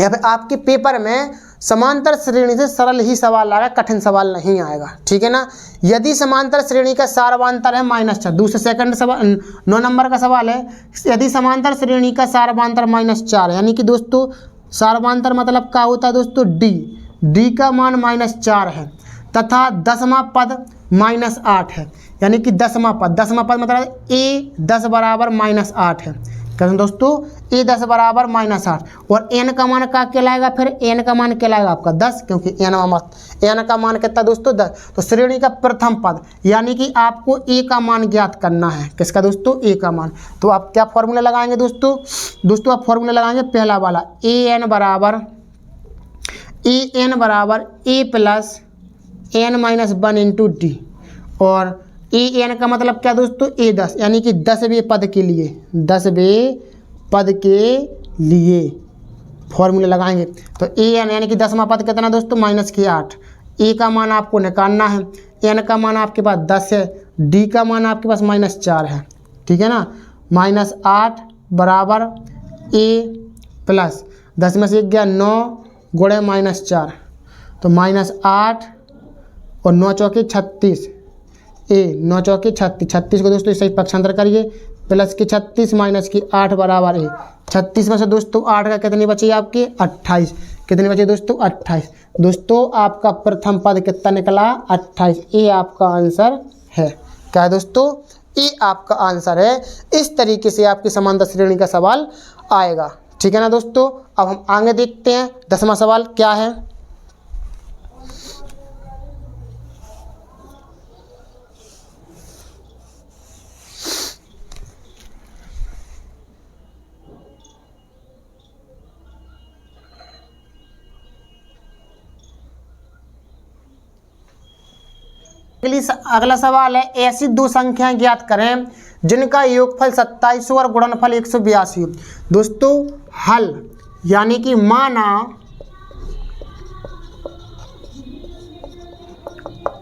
या फिर आपके पेपर में समांतर श्रेणी से सरल ही सवाल आएगा, कठिन सवाल नहीं आएगा, ठीक है ना। यदि समांतर श्रेणी का सार्वधातुक है -4, दूसरे सेकंड सवाल 9 नंबर का सवाल है। यदि समांतर श्रेणी का सार्वधातुक -4 यानी कि दोस्तों सार्वधातुक मतलब क्या होता है दोस्तों d का मान -4 है तथा 10वां पद -8 है, यानी कि 10वां पद मतलब a10 बराबर -8 है। कहते दोस्तों a10 बराबर -8 और n का मान क्या कहलाएगा, फिर n का मान कहलाएगा आपका 10, क्योंकि n का मान कितना दोस्तों 10। तो श्रेणी का प्रथम पद यानी कि आपको a का मान ज्ञात करना है। किसका दोस्तों, a का मान। तो आप क्या फॉर्मूला लगाएंगे दोस्तों आप फॉर्मूला लगाएंगे पहला वाला an बराबर a plus n minus 1 into D, और an का मतलब क्या दोस्तों a10 यानी कि 10वें पद के लिए, 10वें पद के लिए फॉर्मूला लगाएंगे। तो an यानी कि 10वां पद कितना दोस्तों -8, a का मान आपको निकालना है, n का मान आपके पास 10 है, d का मान आपके पास -4 है, ठीक है ना। -8 बराबर a प्लस 10 में से 1 गया 9 गुणे -4, तो -8 और 9 चौके 36, 9 चौके 36 को दोस्तों सही पक्षांतर करिए, प्लस की 36 माइनस की 8 बराबर है 36 में से दोस्तों 8 का कितनी बची आपके 28, कितनी बची दोस्तों 28। दोस्तों आपका प्रथम पद कितना निकला 28। ये आपका आंसर है। क्या है दोस्तों, ये आपका आंसर है। इस तरीके से आपकी समांतर श्रेणी का सवाल आएगा, ठीक है ना दोस्तों। अब हम आगे देखते हैं 10वां सवाल क्या है। अगला सवाल है, ऐसी दो संख्याएं ज्ञात करें जिनका योगफल 27 और गुणनफल 182। दोस्तों हल यानी कि माना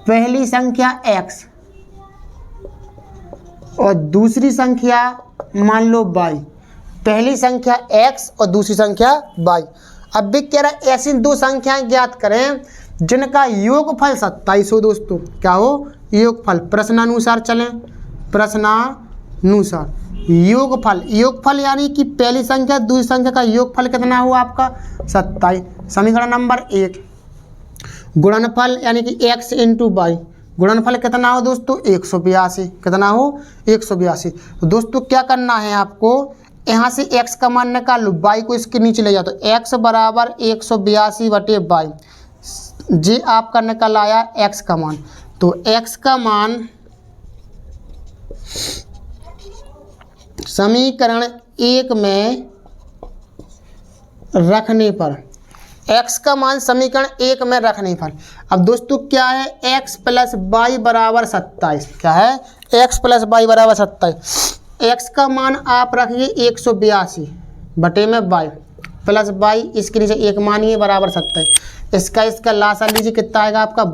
पहली संख्या x और दूसरी संख्या मान लो y, पहली संख्या x और दूसरी संख्या y। अब भी कह रहा है ऐसी दो संख्याएं ज्ञात करें जिनका योगफल 27 हो। दोस्तों क्या हो, योगफल। प्रश्नानुसार चलें, प्रश्नानुसार योगफल यानी कि पहली संख्या दूसरी संख्या का योगफल कितना हुआ आपका 27। समीकरण नंबर 1। गुणनफल यानी कि x इंटू वाई, गुणनफल कितना हो दोस्तों 182, कितना हो 182। तो दोस्तों क्या करना है आपको, यहाँ से x का मान निकाल लो, y को इसके नीचे ले जाओ तो x बराबर 182/22 जी आपका निकल आया x का मान। तो x का मान समीकरण 1 में रखने पर, x का मान समीकरण 1 में रखने पर, अब दोस्तों क्या है, x प्लस वाई बराबर 27, क्या है, x प्लस वाई बराबर 27। x का मान आप रखिए 182 बटे में y प्लस वाई इसके नीचे 1 मानिए बराबर 27। इसका लासा लीजिए, कितना आएगा आपका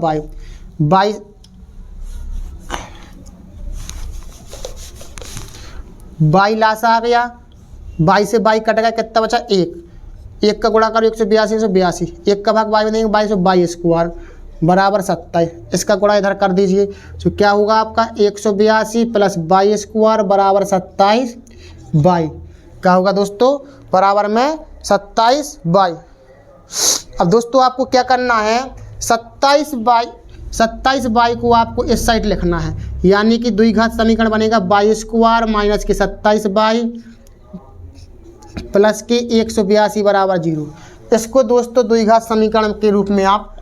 y लासा आ गया, y से y कट गया, कितना बचा 1 का गुणा करो 182 1 का भाग y में देंगे 22 बराबर 27। इसका गुणा इधर कर दीजिए तो क्या होगा आपका 182 प्लस 22 बराबर 27 y, क्या होगा दोस्तों बराबर में 27 y। अब दोस्तों आपको क्या करना है, 27 y को आपको इस साइड लिखना है, यानी कि द्विघात समीकरण बनेगा y² माइनस के 27y प्लस के 182 बराबर 0। इसको दोस्तों द्विघात समीकरण के रूप में आप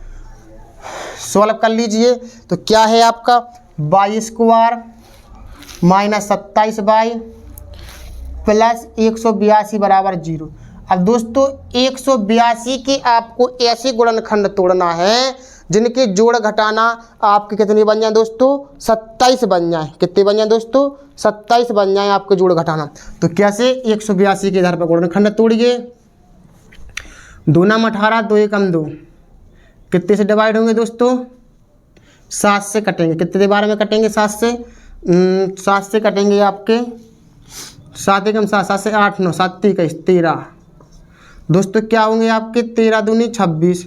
सॉल्व कर लीजिए। तो क्या है आपका y² माइनस 27y प्लस 182 बराबर 0। अब दोस्तों 182 के आपको ऐसे गुणनखंड तोड़ना है जिनके जोड़ घटाना आपके कितने बन जाए दोस्तों, 27 बन जाए। कितने बन जाए दोस्तों, 27 बन जाए आपके जोड़ घटाना। तो कैसे, 182 के आधार पर गुणनखंड तोड़िए, 2 नाम 18, 2 एकम 2, कितने से डिवाइड होंगे दोस्तों, 7 से कटेंगे। कितने बार में कटेंगे, 7 से कटेंगे आपके 7 एकम 7, 7 से 8 9, 7 21 13 दोस्तों, क्या होंगे आपके 13 दूनी 26,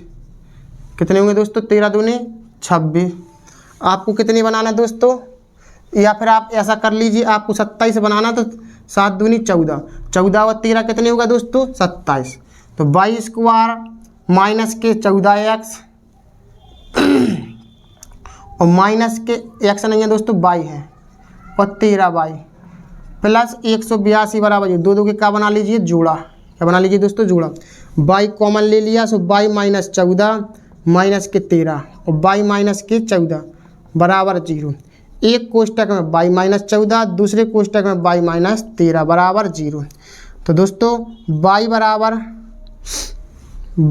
कितने होंगे दोस्तों 13 दूनी 26। आपको कितनी बनाना है दोस्तों, या फिर आप ऐसा कर लीजिए, आपको 27 बनाना तो 7 दूनी 14, 14 और 13 कितने होगा दोस्तों 27। तो y² माइनस के 14x और माइनस के x नहीं है दोस्तों y है और 13y प्लस 182 बराबर 2 2 के क्या बना लीजिए, जोड़ा। क्या बना लीजिए दोस्तों, जोड़ा। y कॉमन ले लिया, सो y माइनस 14 माइनस के 13 और y माइनस के 14 बराबर 0। एक कोष्टक में y माइनस 14, दूसरे कोष्टक में y माइनस 13 बराबर 0। तो दोस्तों y बराबर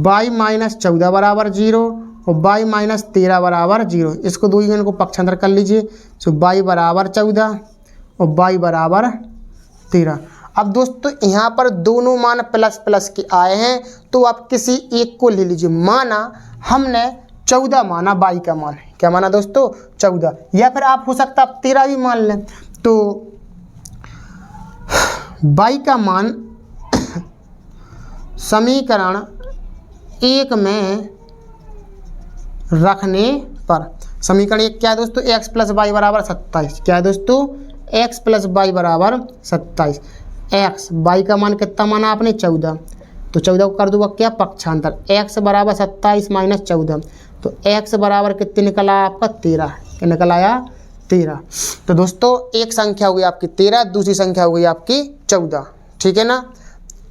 y माइनस 14 बराबर 0 और y माइनस 13 बराबर 0। इसको दो यूनियन को पक्षांतर कर लीजिए, सो y बराबर 14 और y बराबर 13। अब दोस्तों यहाँ पर दोनों मान प्लस प्लस के आए हैं, तो आप किसी एक को ले लीजिए। माना हमने 14 माना y का मान, क्या माना दोस्तों 14, या फिर आप हो सकता आप 13 भी मान लें। तो y का मान समीकरण 1 में रखने पर, समीकरण 1 क्या है दोस्तों, x प्लस वाई बराबर 27। क्या है दोस्तों, x प्लस वाई बराबर 27। x y का मान कितना माना आपने 14, तो 14 को कर दूंगा क्या पक्षांतर, x बराबर 27 माइनस 14, तो x बराबर कितने निकल आया आपका 13, क्या निकल आया 13। तो दोस्तों एक संख्या हो गई आपकी 13, दूसरी संख्या हो गई आपकी 14, ठीक है ना।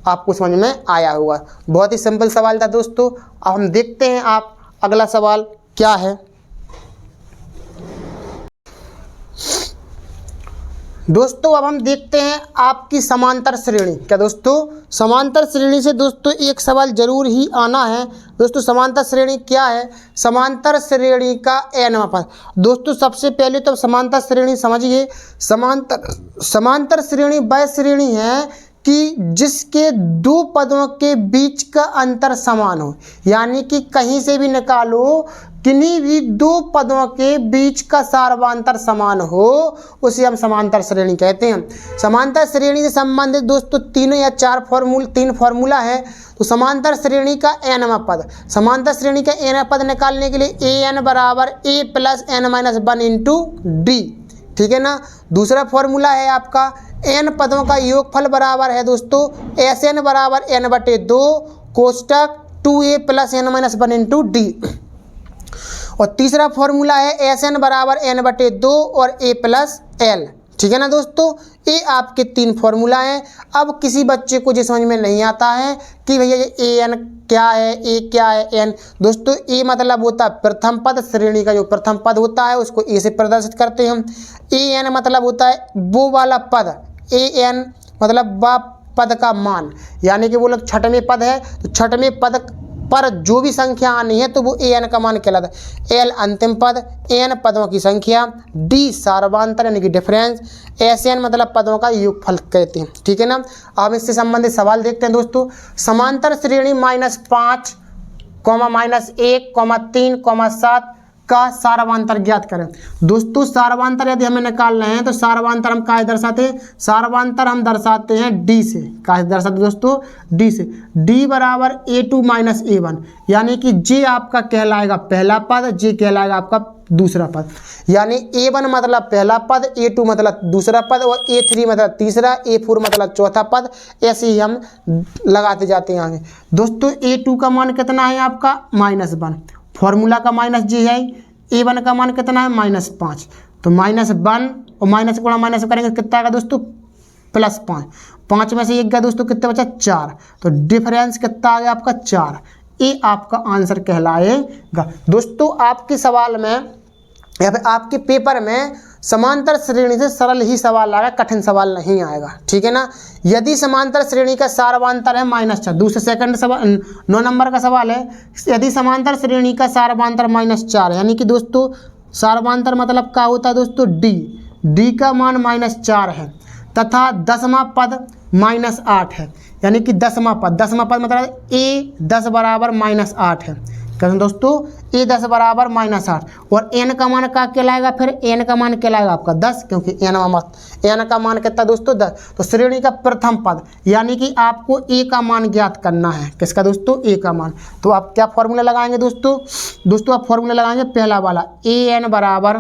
आपको समझ में आया होगा, बहुत ही सिंपल सवाल था दोस्तों। अब हम देखते हैं आप अगला सवाल क्या है। दोस्तों अब हम देखते हैं आपकी समांतर श्रेणी। क्या दोस्तों, समांतर श्रेणी से दोस्तों एक सवाल जरूर ही आना है। दोस्तों समांतर श्रेणी क्या है, समांतर श्रेणी का n पद। दोस्तों सबसे पहले तो समांतर श्रेणी समझिए। समांतर श्रेणी वह श्रेणी है कि जिसके दो पदों के बीच का अंतर समान हो, यानी कि कहीं से भी निकालो, किन्हीं भी दो पदों के बीच का सार्वंतर समान हो, उसे हम समांतर श्रेणी कहते हैं। समांतर श्रेणी से संबंधित दोस्तों 3 या 4 फॉर्मूला है। तो समांतर श्रेणी का nवां पद, समांतर श्रेणी का n पद निकालने के लिए an बराबर a plus n minus 1 into D, ठीक है ना। दूसरा फॉर्मूला है आपका n पदों का योगफल बराबर है दोस्तों Sn बराबर n/2 कोष्टक 2a plus n minus 1 into D. और तीसरा फॉर्मूला है Sn बराबर n/2 और a प्लस l, ठीक है ना दोस्तों, ये आपके 3 फॉर्मूला हैं। अब किसी बच्चे को जो समझ में नहीं आता है कि भैया ये ए एन क्या है, ए क्या है, एन, दोस्तों ए मतलब होता है प्रथम पद, श्रेणी का जो प्रथम पद होता है उसको ए से प्रदर्शित करते हैं हम। ए एन मतलब होता है वो वाला पद, ए एन मतलब वह पद का मान, यानी कि वो लोग छठवें पद है तो छठवें पद पर जो भी संख्या आनी है तो वो ए एन का मान कहलाता है। एल अंतिम पद, एन पदों की संख्या, डी सार्वधातुक यानी कि डिफरेंस, एस एन मतलब पदों का योगफल कहते हैं। ठीक है ना। अब इससे संबंधित सवाल देखते हैं दोस्तों। समांतर श्रेणी -5, -1, 3, 7 का सार्वधातुक ज्ञात करें। दोस्तों सार्वधातुक यदि हमें निकालना है तो सार्वधातुक हम क्या दर्शाते हैं, सार्वधातुक हम दर्शाते हैं डी से। क्या दर्शाते दोस्तों, डी से। डी बराबर A2 - A1, यानी कि जे आपका कहलाएगा पहला पद, जे कहलाएगा आपका दूसरा पद, यानी A1 मतलब पहला पद, A2 मतलब दूसरा पद और A3 मतलब तीसरा, A4 मतलब चौथा पद। ऐसे ही हम लगाते जाते हैं आगे। दोस्तों A2 का मान कितना है आपका -1, फॉर्मूला का माइनस जी है। A1 का मान कितना है -5, तो -1 और माइनस गुणा माइनस करेंगे कितना आएगा दोस्तों, +5। 5 में से 1 गया दोस्तों, कितना बचा 4, तो डिफरेंस कितना आ गया आपका 4। ये आपका आंसर कहलाएगा। दोस्तों आपके सवाल में या फिर आपके पेपर में समांतर श्रेणी से सरल ही सवाल आएगा, कठिन सवाल नहीं आएगा। ठीक है ना। यदि समांतर श्रेणी का सार्वधातुक है -4, दूसरे सेकंड सवाल 9 नंबर का सवाल है। यदि समांतर श्रेणी का सार्वधातुक -4, यानी कि दोस्तों सार्वधातुक मतलब क्या होता है दोस्तों, डी का मान -4 है तथा 10वां पद -8 है, यानी कि 10वां पद मतलब A10 बराबर -8 है। कहते हैं दोस्तों A10 बराबर -8 और n का मान क्या कहलाएगा, फिर n का मान कहलाएगा आपका 10, क्योंकि n का मान कितना दोस्तों 10। तो श्रेणी का प्रथम पद, यानी कि आपको a का मान ज्ञात करना है। किसका दोस्तों, a का मान। तो आप क्या फॉर्मूला लगाएंगे दोस्तों आप फॉर्मूला लगाएंगे पहला वाला, an बराबर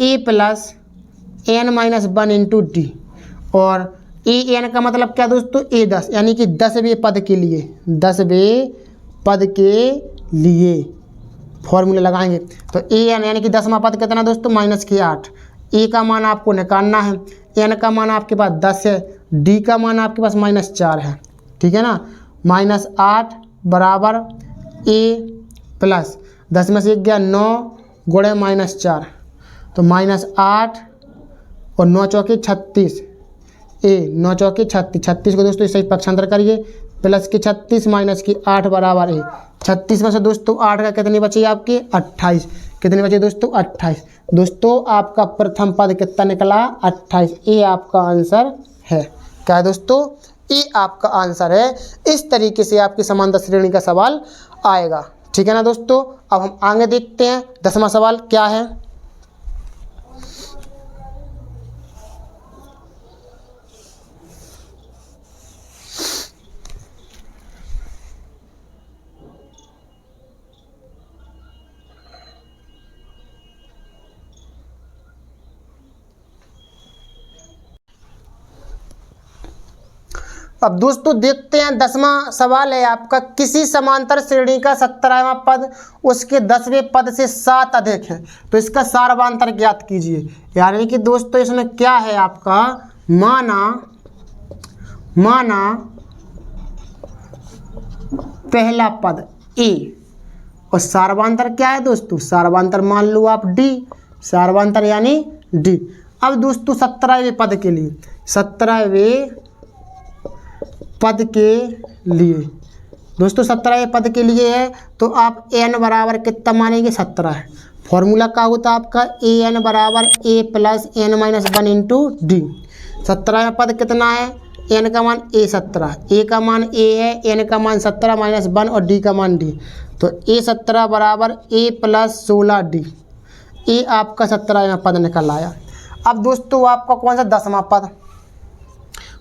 a plus n - 1 into D, और एन का मतलब क्या दोस्तों, A10, यानी कि 10वें पद के लिए, 10वें पद के लिए फॉर्मूला लगाएंगे। तो एन यानी कि 10वां पद कितना दोस्तों, -8। ए का मान आपको निकालना है, एन का मान आपके पास 10 है, डी का मान आपके पास -4 है। ठीक है ना। -8 बराबर ए प्लस 10 में से 1 गया 9 गुणे -4, तो -8 और 9 चौके 36, 9 चौके 36 को दोस्तों सही पक्षांतर करिए, प्लस की 36 माइनस की 8 बराबर है 36 में से दोस्तों 8 का कितने बचे आपके 28, कितने बचे दोस्तों 28। दोस्तों आपका प्रथम पद कितना निकला 28। ये आपका आंसर है। क्या है दोस्तों, ये आपका आंसर है। इस तरीके से आपकी समांतर श्रेणी का सवाल आएगा। ठीक है ना दोस्तों। अब हम आगे देखते हैं 10वां सवाल क्या है। अब दोस्तों देखते हैं 10वां सवाल है आपका, किसी समांतर श्रेणी का 17वां पद उसके 10वें पद से 7 अधिक है तो इसका सार्वधातुक ज्ञात कीजिए। यानी कि दोस्तों इसमें क्या है आपका, माना पहला पद A और सार्वधातुक क्या है दोस्तों, सार्वधातुक मान लो आप D, सार्वधातुक यानी D। अब दोस्तों 17वें पद के लिए, 17वें पद के लिए दोस्तों 17वें पद के लिए है तो आप n बराबर कितना मानेंगे 17 है। फॉर्मूला क्या होता है आपका an बराबर a plus n minus 1 into d. 17वें पद कितना है, n का मान a 17, a का मान a है, n का मान 17 माइनस 1 और d का मान d, तो a 17 बराबर a प्लस 16 d। ये आपका 17वां पद निकल आया। अब दोस्तों आपका कौन सा 10वां पद,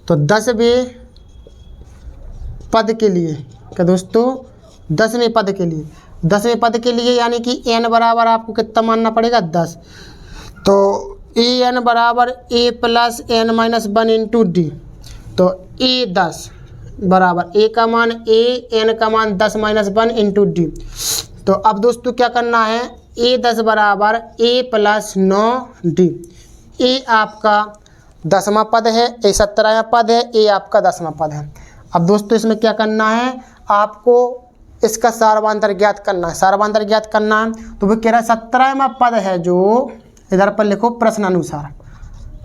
तो 10वें पद के लिए क्या दोस्तों, 10वें पद के लिए, 10वें पद के लिए यानी कि n बराबर आपको कितना मानना पड़ेगा 10, तो a n बराबर a plus n minus 1 into D. तो a 10 बराबर a का मान a, n का मान 10 माइनस 1 इंटू डी। तो अब दोस्तों क्या करना है, A10 बराबर A+9D। ए आपका 10वां पद है, ए 17वां पद है, ए आपका 10वां पद है। अब दोस्तों इसमें क्या करना है, आपको इसका सारवांतर ज्ञात करना है। सारवांतर ज्ञात करना है तो वो कह रहा है 17वां पद है जो, इधर पर लिखो प्रश्नानुसार।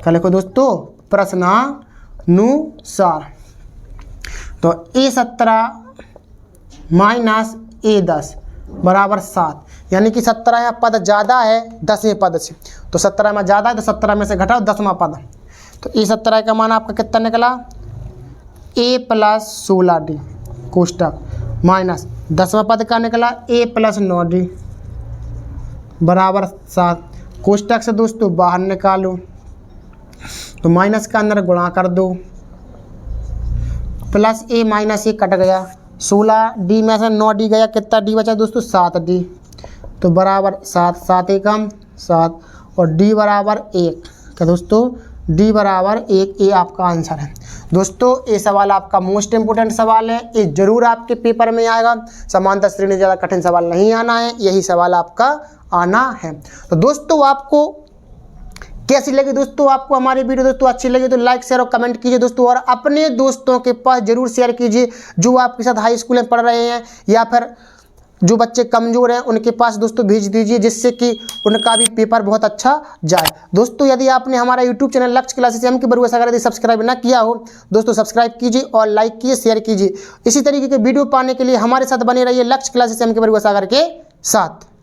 क्या लिखो दोस्तों, प्रश्नानुसार। तो A17 माइनस A10 बराबर 7, यानी कि 17वां पद ज़्यादा है 10वें पद से। तो 17वां ज़्यादा है तो 17 में से घटाओ 10वां पद। तो A17 का मान आपका कितना निकला, A+16D कोष्टक माइनस 10वां पद का निकला A+9D बराबर 7। कोष्टक से दोस्तों बाहर निकालो तो माइनस का अंदर गुणा कर दो, प्लस ए माइनस ए कट गया, 16D में से 9D गया, कितना D बचा दोस्तों, 7D। तो बराबर 7, 7 एकम 7 और D बराबर 1। क्या दोस्तों, D बराबर 1, ये आपका आंसर है। दोस्तों ये सवाल आपका मोस्ट इंपोर्टेंट सवाल है, ये जरूर आपके पेपर में आएगा। समांतर श्रेणी ज़्यादा कठिन सवाल नहीं आना है, यही सवाल आपका आना है। तो दोस्तों आपको कैसी लगी दोस्तों, आपको हमारी वीडियो दोस्तों अच्छी लगी तो लाइक शेयर और कमेंट कीजिए दोस्तों, और अपने दोस्तों के पास जरूर शेयर कीजिए जो आपके साथ हाई स्कूल में पढ़ रहे हैं या फिर जो बच्चे कमज़ोर हैं उनके पास दोस्तों भेज दीजिए, जिससे कि उनका भी पेपर बहुत अच्छा जाए। दोस्तों यदि आपने हमारा यूट्यूब चैनल लक्ष्य क्लासेस एम के बरुआ सागर यदि सब्सक्राइब ना किया हो दोस्तों, सब्सक्राइब कीजिए और लाइक कीजिए, शेयर कीजिए। इसी तरीके के वीडियो पाने के लिए हमारे साथ बने रहिए लक्ष्य क्लासेस एम के बरुआ सागर के साथ।